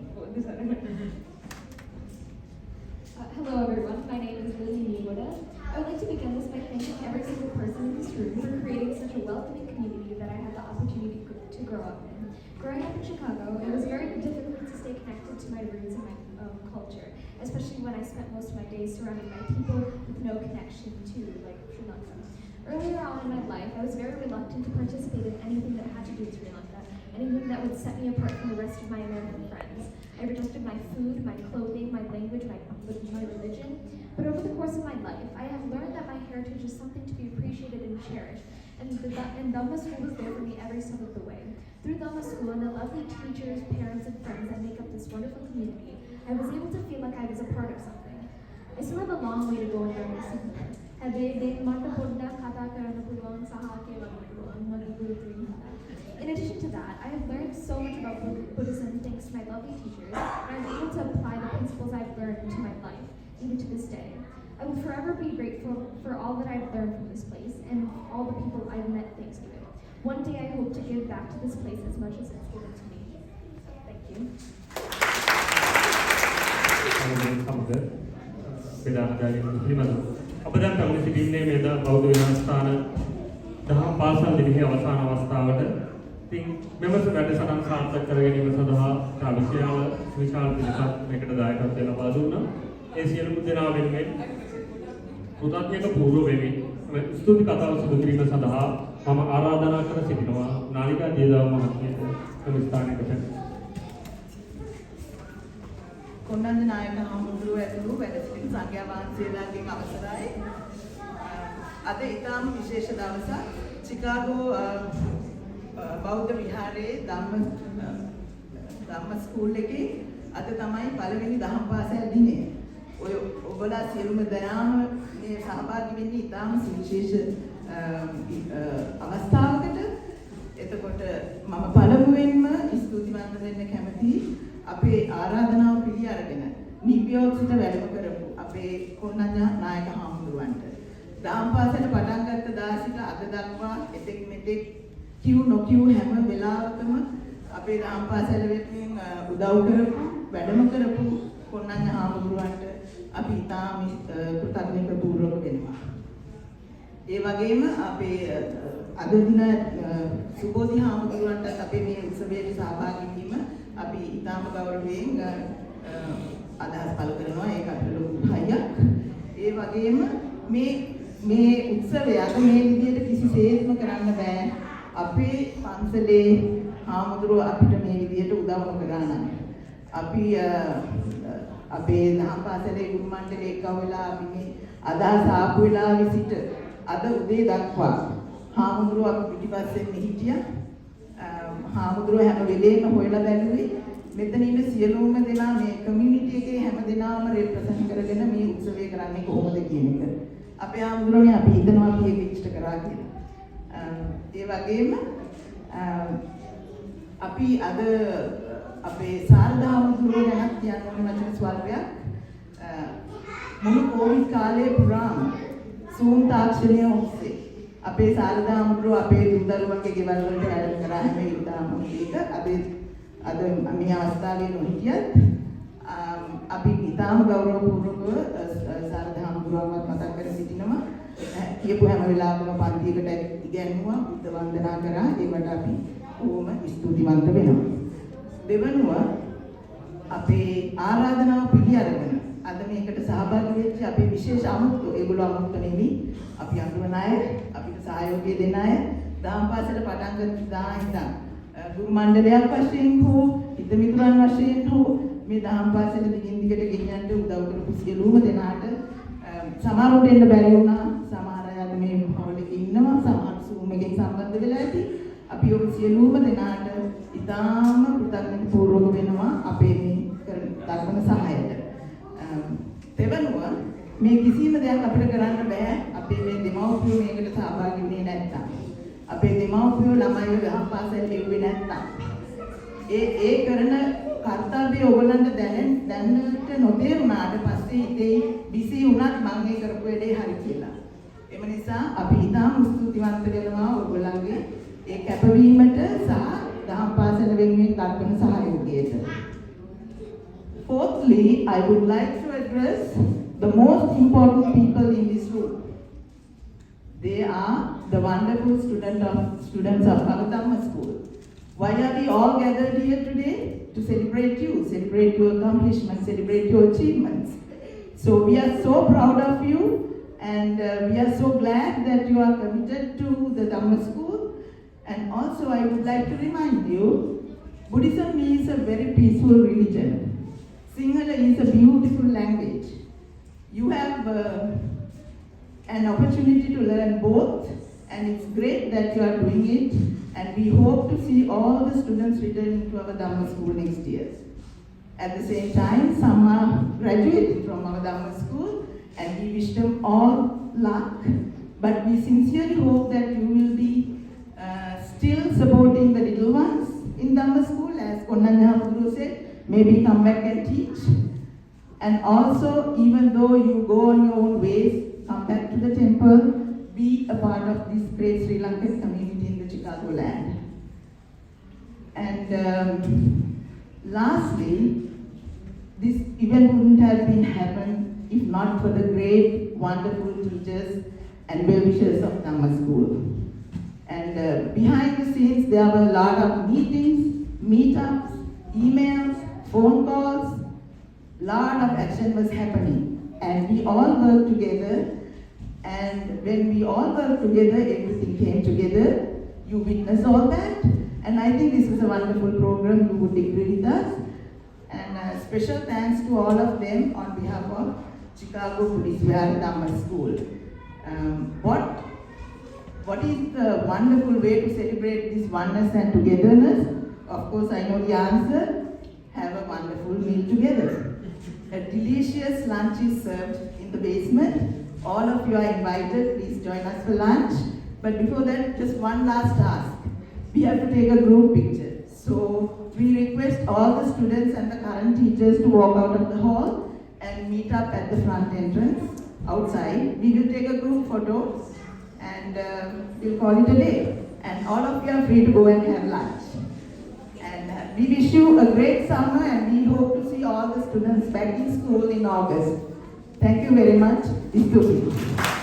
Hello everyone, my name is Lily Niwoda. I would like to begin this by thanking every single person in this room for creating such a welcoming community that I had the opportunity to grow up in. Growing up in Chicago, it was very difficult to stay connected to my roots and my culture, especially when I spent most of my days surrounded by people with no connection to, like, Sri Lanka. Earlier on in my life, I was very reluctant to participate in anything that had to do with Sri Lanka, anything that would set me apart from the rest of my American friends. I rejected my food, my clothing, my language, my religion. But over the course of my life, I have learned that my heritage is something to be appreciated and cherished, and Dhamma school was there for me every step of the way. Through Dhamma school and the lovely teachers, parents, and friends that make up this wonderful community, I was able to feel like I was a part of something. I still have a long way to go in learning Sinhala. In addition to that, I have learned so much about Buddhism thanks to my lovely teachers, and I'm able to apply the principles I've learned to my life, even to this day. I will forever be grateful for all that I've learned from this place and all the people I've met thanks to it. One day I hope to give back to this place as much as it's given to me. Thank you. අප දැන් පැමිණ සිටින්නේ මෙද බෞද්ධ විහාරස්ථාන දහම් පාසල් දිවිහි අවසාන අවස්ථාවට. ඉතින් මෙම වැඩසටහන සාර්ථක කර ගැනීම සඳහා විශාල පිරිසක් මේකට දායකත්වය ලබා දුන්නා. ඒ සියලුම දෙනා වෙනුවෙන් කෘතඥක පූර්ව වෙමින් ස්තුති කතාව සිදු කිරීම සඳහා මම ආරාධනා කර සිටිනවා නාලිකා දියදව මහත්මියට මෙම ස්ථානයකට. කොණ්ණඤ්ඤ නායක හාමුදුරුවෝ ඇතුළු වැඩ සිටින සංඝයා වහන්සේලාගෙන් අවසරයි. අද ඊටාම විශේෂ දවසක්. චිකාගෝ බෞද්ධ විහාරයේ ධම්ම ස්කූල් එකේ අද තමයි පළවෙනි දහම් පාසල් දිනය. ඔය ඔබලා සියලුම දෙනාම මේ සහභාගී වෙන්නේ ඊටාම විශේෂ අවස්ථාවකට. එතකොට මම පළමුවෙන්ම ස්තුතිවන්ත වෙන්න කැමතියි අපේ ආරාධනාව පිළි අරගෙන නිව්යෝර්ක් සිට වැඩම කරපු අපේ කොණ්ණඤ්ඤ නායක හාමුදුරුවන්ට දහම් පාසල පටන් ගත්ත දා සිට අද දක්වා එතෙක් මෙතෙක් කිව් නොකිව් හැම වෙලාවකම අපේ දහම් පාසල වෙනුවෙන් උදව් කරපු වැඩම කරපු කොණ්ණඤ්ඤ හාමුදුරුවන්ට අපි ඉතාම කෘතඥතාපූර්වක වෙනවා. ඒ වගේම අපේ අද දින සුබෝධි හාමුදුරුවන්ට අපේ මේ උත්සවයට සහභාගී වීම අපි ඉතාම ගෞරවයෙන් අදහස් පළ කරනවා. ඒක අපිට ලොකු හයියක්. ඒ වගේම මේ උත්සවය අද මේ විදිහට කිසිසේත්ම කරන්න බෑ. අපේ පන්සලේ හාමුදුරුවෝ අපිට මේ විදිහට උදව් කරා නම් අපි අපේ දහම් පාසලේ ගුරු මණ්ඩලයේ එක්ව වෙලා අපි මේ අදහස් ආපු වෙලාවේ සිට අද උදේ දක්වා හාමුදුරුවෝ අපි පිටිපස්සෙන් හිටියා. හාමුදුරුවෝ හැම වෙලේම හොයලා බැලුවේ මෙතන ඉන්න සියලුම දෙනා මේ කමියුනිටි එකේ හැම දෙනාම රෙප්‍රසන්ට් කරගෙන මේ උත්සවය කරන්නේ කොහොමද කියන එක. අපේ හාමුදුරුවනේ අපි හිතනවා අපි ඒක ඉෂ්ට කරා කියලා. ඒ වගේම අපි අද අපේ සාරදාමුදුරුවෝ ගැන කියන්න ඕන වචන ස්වල්පයක් මුළු කොවිඩ් කාලයේ පුරාම Zoom තාක්ෂණය ඔස්සේ අපේ සාරදාමුදුරුවෝ අපේ දුන්දරුවන්ගේ ගෙවල් වලට වැඩ කරා හැම ඉරිදාම මේක අද මේ අවස්ථාවේ නොහිටියත් අපි ඉතාම ගෞරවපූර්වකව සාරදාමුදුරුවන්වත් මතක් කර සිටිනවා. කියපු හැම වෙලාවකම පන්තියකට ඉගැන්නුවා බුද්ධ වන්දනා කරා. ඒවට අපි ඕම ස්තුතිවන්ත වෙනවා. දෙවනුව අපේ ආරාධනාව පිළි අරගෙන අද මේකට සහභාගී වෙච්ච අපේ විශේෂ අමුත්තු ඒගොල්ලෝ අමුත්තු නෙමෙයි අපි අඳුරන අය අපිට සහයෝගය දෙන අය දහම් පාසල පටන් ගත්ත දා ඉඳන් ගුරු මණ්ඩලයක් වශයෙන් හෝ හිතමිතුරන් වශයෙන් හෝ මේ දහම් පාසල දිගින් දිගට ගෙනියන්න උදව් කරපු සියලුම දෙනාට සමහරවට එන්න බැරි වුණා. සමහර අය මේ හෝල් එකේ ඉන්නවා. සමහර Zoom එකෙන් සම්බන්ධ වෙලා ඇති. අපි ඔබ සියලුම දෙනාට ඉතාම කෘතඥතාපූර්වක වෙනවා අපේ මේ දක්වන සහායට. දෙවනුව මේ කිසිම දෙයක් අපිට කරන්න බෑ අපේ මේ දෙමව්පියෝ මේකට සහභාගී වෙන්නේ නැත්තම්. අපේ දෙමව්පියෝ ළමයිව දහම් පාසල් ගෙව්වේ නැත්තම්. ඒ කරන කර්තව්‍ය ඔයගලන්ට දැනට නොතේරුණාට පස්සේ ඉතේ බිසි වුණත් මම මේ කරපු වැඩේ හරි කියලා. එම නිසා අපි ඉතාම ස්තුතිවන්ත වෙනවා ඔයගලන්ගේ ඒ කැපවීමට සහ දහම් පාසල වෙනුවෙන් දක්වන සහයෝගයට. Fourthly, I would like to address the most important people in this room. They are the wonderful students of our Dhamma school. Why are we all gathered here today? To celebrate you, celebrate your accomplishments, celebrate your achievements. So we are so proud of you, and we are so glad that you are committed to the Dhamma school. And also I would like to remind you, Buddhism is a very peaceful religion. Sinhala is a beautiful language. You have an opportunity to learn both, and it's great that you are doing it. And we hope to see all the students returning to our Dhamma school next year. At the same time, some are graduating from our Dhamma school, and we wish them all luck. But we sincerely hope that you will be still supporting the little ones in Dhamma school, as Konnanya Guru said, maybe come back and teach. And also, even though you go on your own ways, come back to the temple, be a part of this great Sri Lankan community in the Chicago land. And lastly, this event wouldn't have been happened if not for the great, wonderful teachers and well-wishers of Dhamma school. And behind the scenes, there were a lot of meetings, meetups, emails, phone calls. Lot of action was happening, and we all worked together. And when we all worked together, everything came together. You witnessed all that, and I think this is a wonderful program. You would agree with us. And special thanks to all of them on behalf of Chicago Buddhist Vihara Dhamma School. What is the wonderful way to celebrate this oneness and togetherness? Of course, I know the answer. Have a wonderful meal together. A delicious lunch is served in the basement. All of you are invited. Please join us for lunch. But before that, just one last task. We have to take a group picture. So we request all the students and the current teachers to walk out of the hall and meet up at the front entrance outside. We will take a group photo and we'll call it a day. And all of you are free to go and have lunch. And we wish you a great summer, and we hope to see all the students back in school in August. Thank you very much. Istupi.